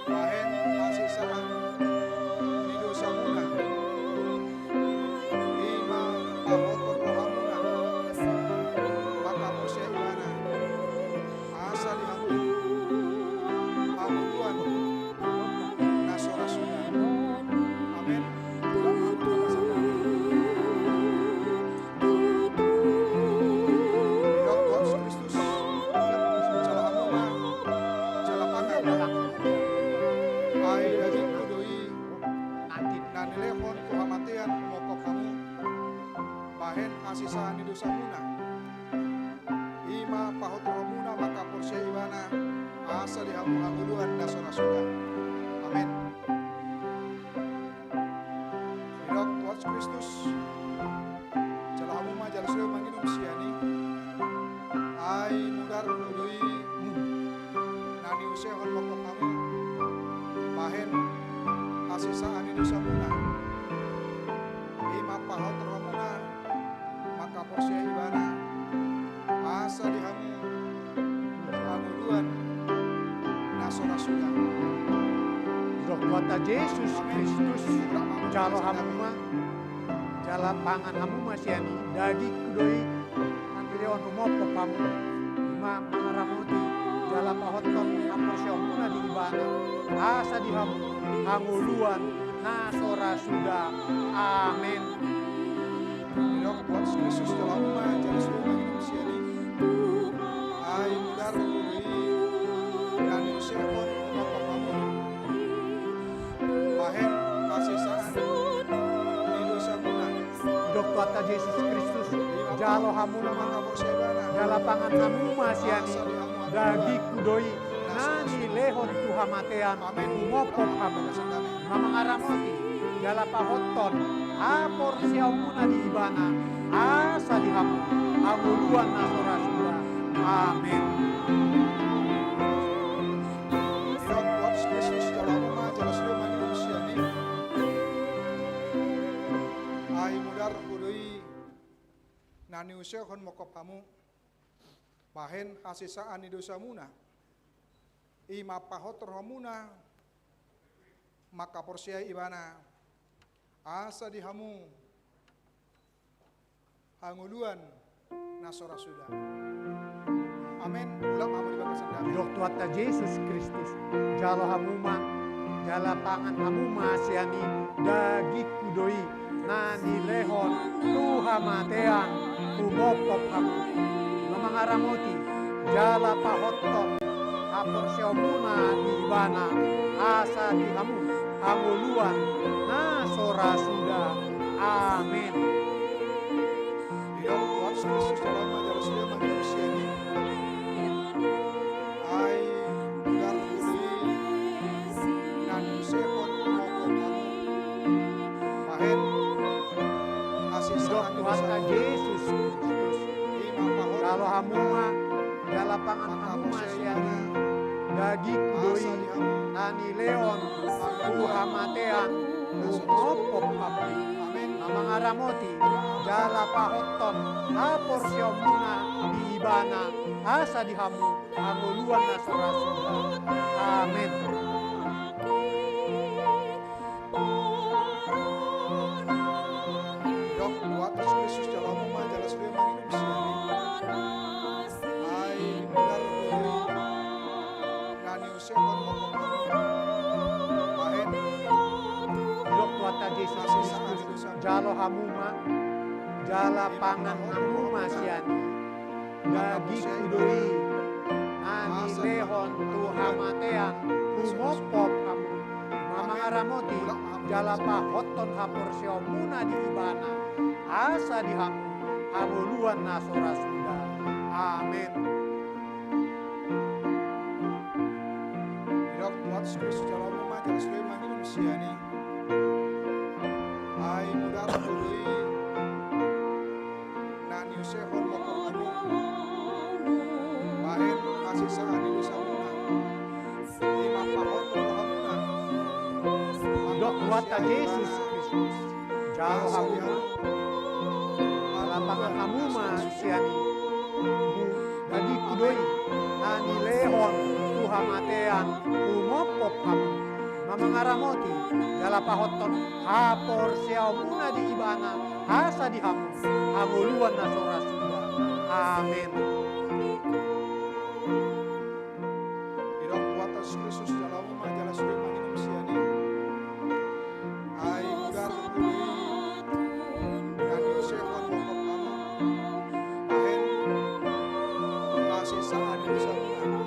bahen asisaan di dosa muna ima pahoton rohamuna maka musya ibana asa di hamuluan nasora sudah. Amin. Yesus Kristus jala hamuma jala pangan ai dari kudoi nani lehon kuhamatian umokop kamu bahen asisaan di dosa muna ima pahot rohamuna maka porsya ibana asa di hamuluan nasora sudah. Amin. Yesus Kristus jala hamuma jala sudah manginum siani ai mudar kudoi nani usehon mokop kamu bahen asisaan di dosa muna ima pahot rohamuna maka porsya ibana asa di hamuluan nasora sudah. Dokter Yesus Kristus jalo hamuma jala pangan hamuma siani dagi kudoi nani leon umopop kamu ima mangaramoti jala pahoton haporsyo muna di ibana asa di hamu hanguluan nasora sudah. Amin. Dok buat Kristus dalam umat jalan seluruh manusia ini. Ai mudar huri dan Yusefon apa kamu. Bahen kasih saan di dosa guna. Dok tuata Yesus Kristus jalo hamuna Kabur sebana. jalapangan hamu masiani dagi kudoi nani lehon tuhamatean umopop hamu mamangaramoti jalapahoton apor siaumuna di ibana asa di hamu aguluan nasora sudah. Amin. Dok buat Kristus dalam umat jalan seluruh manusia ini. Ai mudar huri nani Yusefon mokop kamu. Bahen hasisaan di dosa muna. Ima pahot rohamuna maka porsiai ibana asa dihamu hanguluan nasora sudah. Amin. Ulang amu di bangsa sandami. Dok tuata Yesus Kristus jalo hamuma jalapangan hamuma siani dagi kudoi nani lehon tuhamatean umopop hamu mamangaramoti jala pahoton apor siomuna di ibana asa di hamu hanguluan nasora sudah. Amin. Dok buat Kristus dalam ajar seluruh manusia ini. Ai mudar huri nan Yusefon mokop kamu. Bahen kasih Dok saan di dosa tuata Yesus Kristus ima pahot kalau hamuma jalapangan hamuma siani dagi kudoi nani leon tuhamatean umopop hamu mamangaramoti jala pahoton apor siomuna di ibana asa di hamu anguluan nasora sudah. Amin. Dok buat Kristus dalam umat jalan seluruh manusia ini. Ai mudar huri nan Yusefon mokop kamu. Bahen Dok tuata Yesus Kristus jalo hamuma jala pangan hamuma siani dagi kudoi ani lehon tuhamatean umopop hamu mamangaramoti jala pahoton hapor siomuna di ibana asa di hamu hanguluan nasora sudah. Amin. Dok buat Kristus dalam umat jalan seluruh manusia ini. Ai mudar huri nan Yusefon mokop kamu. Bahen kasih saan di dosa muna. Ima pahot rohamuna. Dok tuata Yesus Kristus jalo hamuma jalapangan hamuma siani dagi kudoi nani lehon tuhamatean umopop hamu mamangaramoti jalapahoton hapor siaumuna di ibana asa di hamu hanguluan nasora sudah. Amin. Dok buat Kristus dalam umat jalan seluruh manusia ini. Ai mudar huri nan Yusefon mokop kamu. Bahen kasih saan di dosa muna.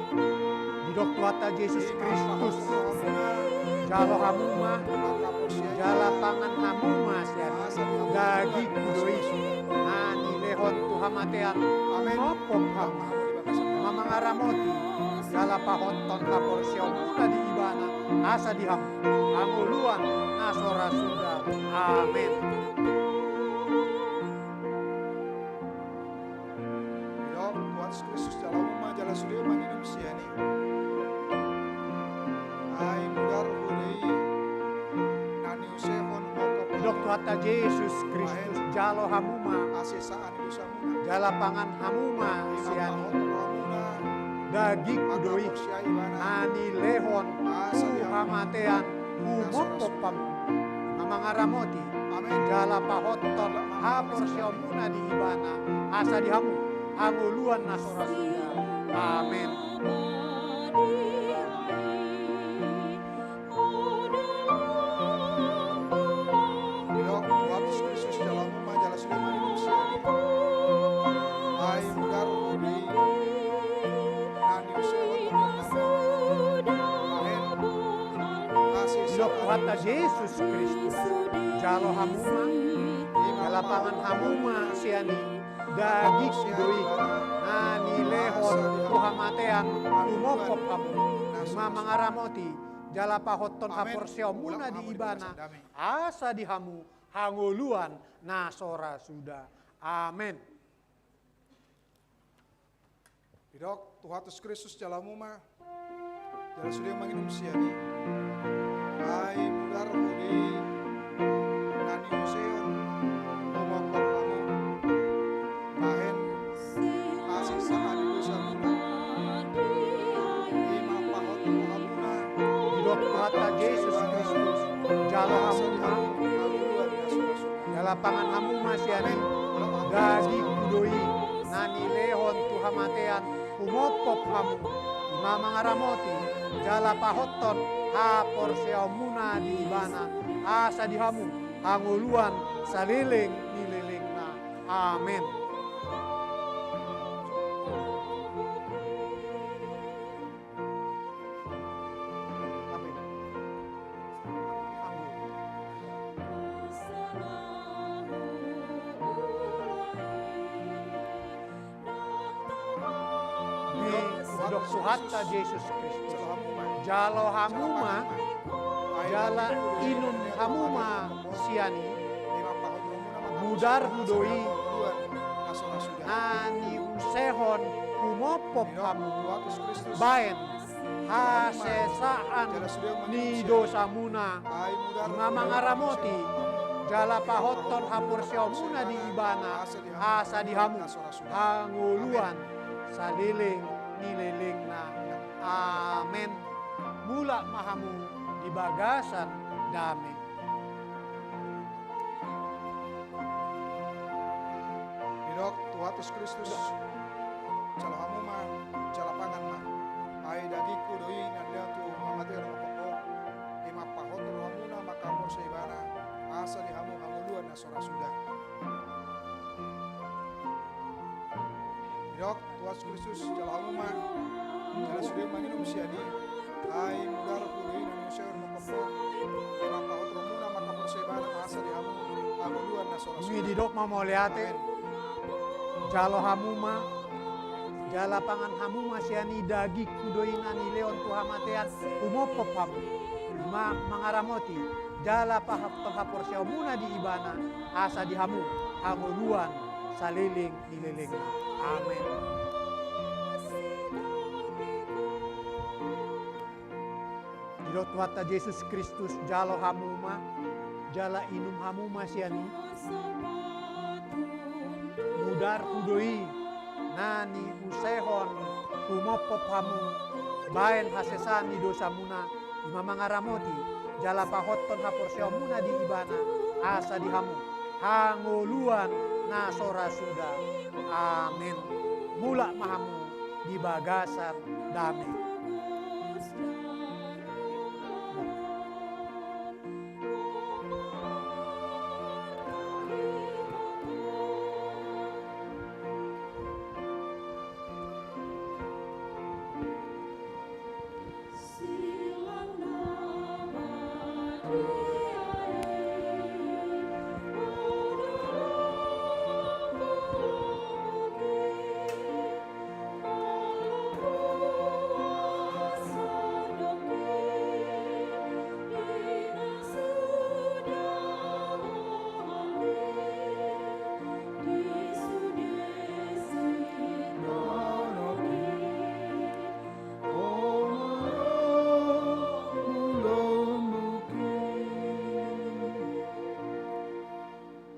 Di dok tuata Yesus Kristus jalo hamuma jala pangan hamuma siani dagi kudoi nani lehon tuhamatean umopop hamu mamangaramoti jala pahoton hapor siomuna di ibana asa di hamu anguluan nasora sudah. Amin. Dok buat Kristus dalam umat jalan seluruh manusia ini. Ai mudar huri nan Yusefon mokop Dok tuata Yesus Kristus jalo hamuma kasih saan di dosa muna. jala pangan hamuma Ima siani pahot rohamuna. dagi kudoi Sia ibana nani lehon asa di hamu tuhamatean umopop hamu mamangaramoti jala pahoton hapor siomuna di ibana asa di hamu hanguluan nasora sudah. Amin. Tuhan Yesus Kristus, jalo hamuma, lapangan hamuma siani, dagik doi, nani lehon tuhamatean, umopop hamu, mamangaramoti, jala pahoton haporseo muna di ibana, asa di hamu, hangoluan, nasora sudah. Amin. Bidok Tuhan Yesus Kristus jalamuma, jala sudah manginum siani. Hai mudar hudi, nani useon, umokon kamu, bahen, kasih saan dosa muna, ima pahot hamuna, Bidok Tuhan Yesus Kristus, jalo hamuma, lapangan hamuma siani, dagik kudoi, nani lehon tuhamatean, umopop hamu, mamangaramoti, jala pahoton, hapor seomuna di ibana, asa di hamu, hanguluan, saliling, nililingna. Amin. Dok suhatta Yesus Kristus. Jalo hamuma, jala inum hamuma siani, budar hudoi, nani usehon kumopop hamu, baen hasesaan ni dosa muna, mamangaramoti, jala pahoton hapur seomuna di ibana, asa di hamu, hanguluan, saliling, nililing na. Amin. Mula mahamu di bagasan dami. Bidok Tuhan Yesus Kristus, jala hamuma, jala pangan ma, ai dagiku doi nanda tu mamati orang pokok, ima pahot hamuna makamur seibana, asa di hamu hanguluan nasora sudah. Bidok Tuhan Yesus Kristus, jala hamuma, jala sudah manginum siani, ai mudar kudoi nanu seor mokopok, ima pahot hamuna makamur seibana, asa di hamu hanguluan nasora sudah. Wididok mamoleate, jalo hamuma, jala pangan hamuma siani dagik kudoina ni leon tuhamatean umopop hamu, mangaramoti, jala pahaton hapor seomuna di ibana, asa di hamu, hanguluan, saliling, nililing. Amin. Dilo Tuhan Yesus Kristus, jalo hamuma, jala inum hamuma siani, budar kudoi, nani usehon, kumopop hamu, baen hasesan di dosa muna, mamangaramoti, jala pahoton hapor seomuna di ibana, asa di hamu, hanguluan, nasora sudah. Amin. Mula mahamu di bagasan damai.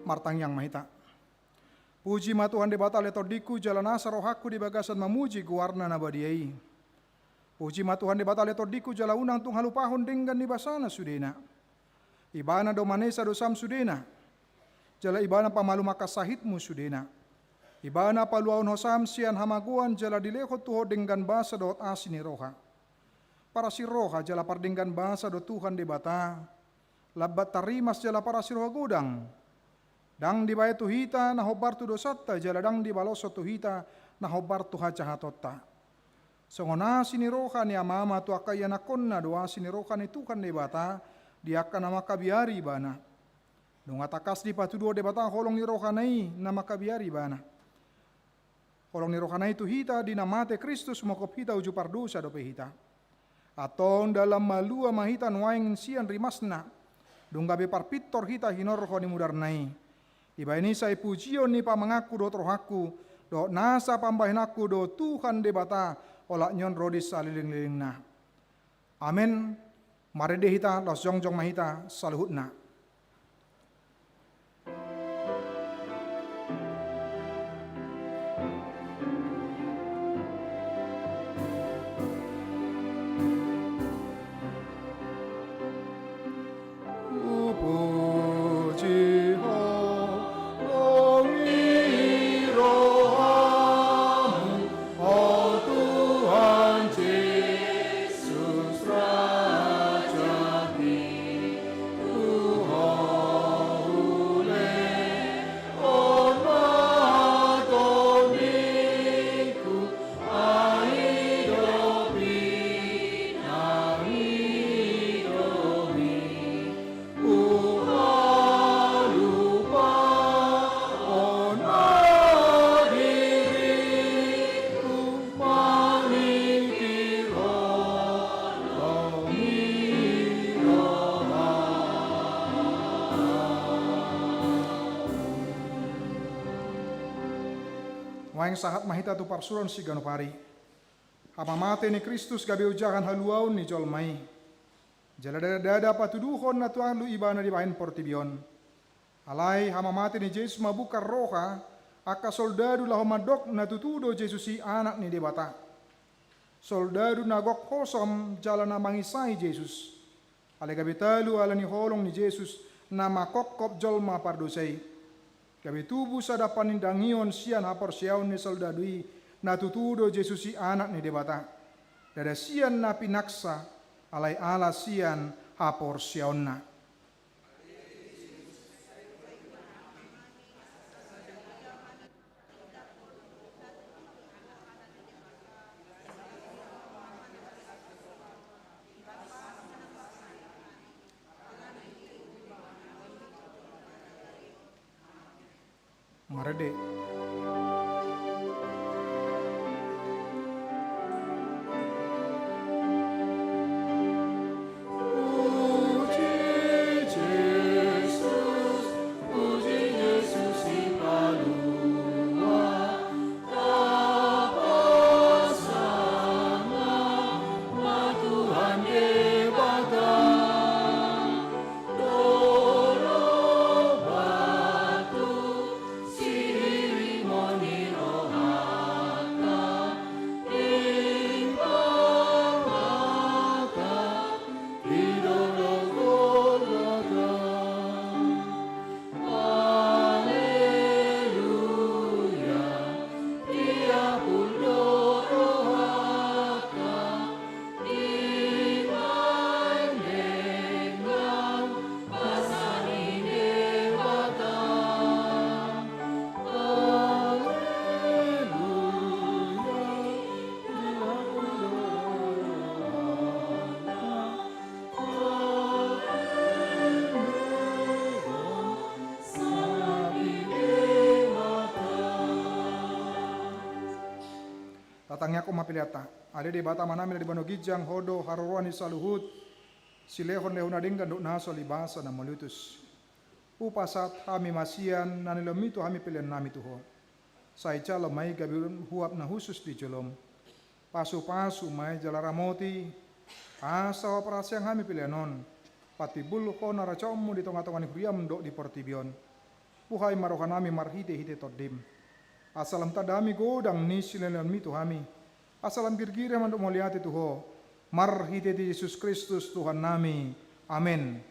Martang yang mahita. Puji ma Tuhan debata letodiku jalan asa rohaku di bagasan memuji guarna nabadiai. Puji ma Tuhan debata letodiku jala unang tung halupahon dengan di basana sudena. Ibana domanesa dosam sudena. Jala ibana pamalu makasahitmu sudena. Ibana paluaun hosam sian hamaguan jala dileho tuho dengan basa dot asini roha. Para si roha jala pardenggan basa do Tuhan debata. Labat tarimas jala para si roha gudang. Dang di baya tuhita na hobar tu dosata jala dang di baloso tuhita na hobar tu hajahatota. Songona sini roha ni amama tu akaya nakonna doa sini roha ni Tuhan debata dia akan nama kabiari bana. Dong atakas di patudo de batang holong ni rohanai nama kabiari bana. Holong ni rohanai tu hita di namate Kristus mokop hita uju pardosa dope hita. Aton dalam malua mahita nuaing sian rimasna. Dong gabe parpitor hita hinor ni mudarnai. Iba ini saya pujion ni pamangaku do trohaku. Do nasa pambahinaku do Tuhan de bata olak nyon rodis saliling-liling na. Amin. Marede hita los jongjong mahita saluhutna. Waing sahat mahita tu parsuron si ganopari. Apa mate ni Kristus gabe ujakan haluaun ni jolmai. Jala dada patuduhon na tuan lu ibana di bahin portibion. Alai hama mate ni Yesus mabuka roha aka soldadu lah madok na tutudo Yesus si anak ni debata. Soldadu nagok kosom jalan na mangisai Yesus. Ale gabe talu ala ni holong ni Yesus na makokop jolma pardosai. Gabe tubuh sadapan indangion sian hapor siaun ni soldadui na tutudo Yesus si anak ni debata. Dada sian na pinaksa alai ala sian hapor siaun na. Marade. Tatangnya ko mapiliata. Ada di bata manamil di bano gijang hodo haruani saluhut. Silehon lehunading dan duk naso libasa na molutus. Upasat hami masian nanilomito hami pilihan nami tuho. Sai calo mai gabirun huap na husus di jolom. Pasu-pasu mai jalaramoti. Asa operasi yang hami pilihanon. Patibul ko naracomu di tonga-tonga ni huriam dok di portibion. Puhai marohanami marhite-hite todim. Asalam tadami godang ni silelan mitu hami. Asalam girgira mandok moliati tuho. Marhite di Yesus Kristus Tuhan nami. Amin.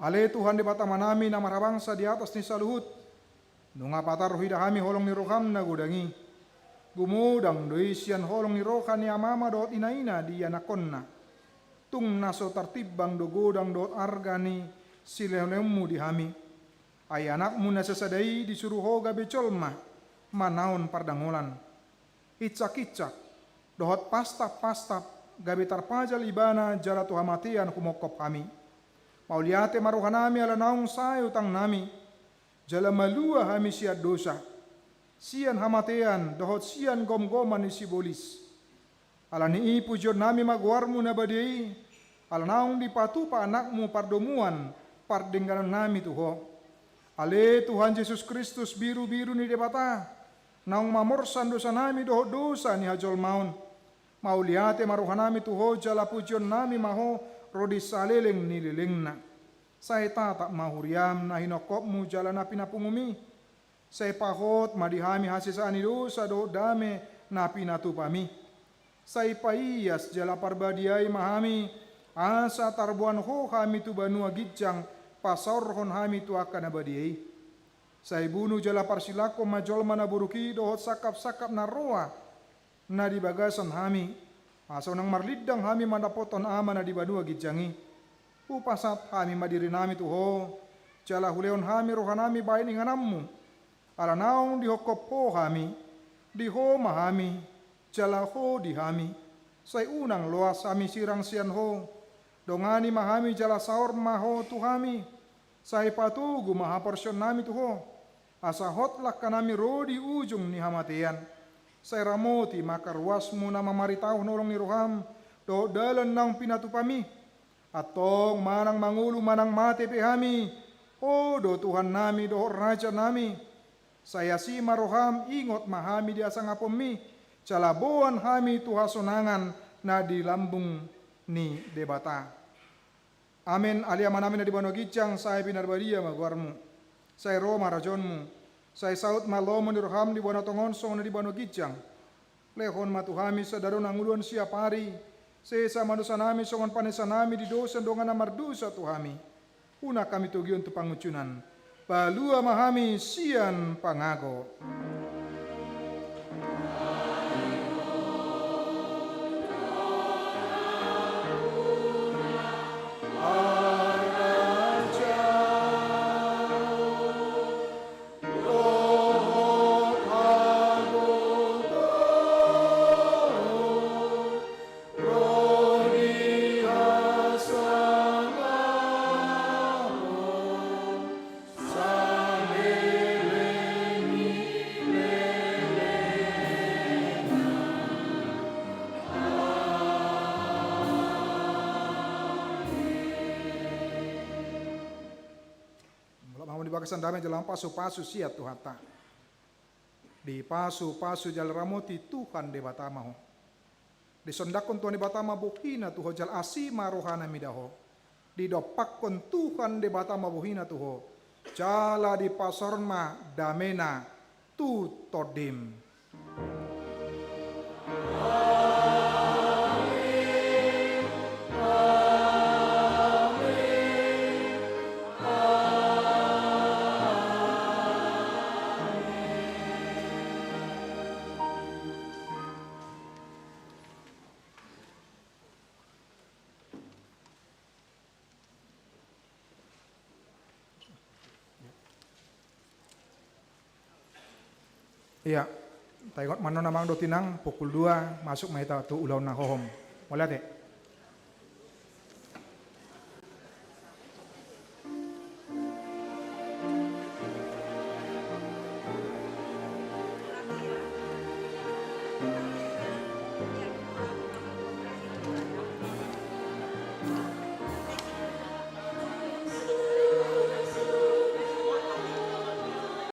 Ale Tuhan di bata manami na marabangsa di atas ni saluhut. Nunga patar hidahami holong ni roham na gudangi. Gumudang doi sian holong ni roha ni amama doot inaina di anakonna. Tung naso tartibang dogodang doot argani silehemu di hami. Ay anakmu na sasadai disuruh hoga becolma manaon pardangolan. Itsak-itsak dohot pastap-pastap gabi tarpajal ibana jala tuhamatian kumokop kami. Mauliate maruhanami ala naung sayo tang nami. Jala malua hami siat dosa. Sian hamatean dohot sian gom-goman isi bolis. Ala ni pujon nami magwarmu na badai. Ala naung dipatupa anakmu pardomuan pardengganan nami tuho. Ale Tuhan Yesus Kristus biru-biru ni debata. Naung mamorsan dosa nami dohot dosa ni hajol maun. Mauliate maruhanami tuho jala pujon nami maho rodi saleleng nililengna. Saya tak mahuriam na hinokopmu jala na pinapungumi. Saya pahot madihami hasisani dosa do dame na pinatupami. Saya paiyas jala parbadiai mahami asa tarbuan ho kami tu banua gijang pasorhon hami tu akan abadiai. Saya bunuh jala parsilako majol mana buruki dohot sakap-sakap na roa na di bagasan hami. Aso nang marlidang hami manapoton ama na di banua gijangi. Upasat hami madiri nami tuho. Jala huleon hami rohanami bain inganammu. Ala naung dihokop ho hami. Diho mahami. Jala ho di hami. Say unang loas hami sirang sian ho. Dongani mahami jala saor maho tuhami. Say patugu maha porsyon nami tuho. Asa hotlak kanami rodi ujung ni hamatean. Saya ramoti maka ruasmu na mamaritaw nolong ni roham do dalan nang pinatupami. Atong manang mangulu manang mate pehami. O do Tuhan nami do raja nami. Saya si maroham ingot mahami di asang apomi. Calaboan hami tuhasonangan na di lambung ni debata. Amin aliaman amin na di banogijang saya binarbadia magwarmu. Saya Roma rajonmu. Saya saut malomo ni roham di buana tongonsong na di bano gijang. Lehon matuhami sa daron ang uluan siya pari. Sesa manusa nami songon panesa nami di dosa dongan na mardusa tuhami. Una kami tugion tu pangucunan. Palua mahami sian pangago. Bagasan damai jalan pasu-pasu siat Tuhan ta. Di pasu-pasu jalan ramoti Tuhan de batamaho. Di sondakon Tuhan de batama buhina tuho jal asima rohana midaho. Di dopakon Tuhan de batama buhina tuho. Jala di pasorma damena tu todim. Iya, taygot mano namang do tinang pukul 2 masuk maita tu ulaw na hohom. Wala te.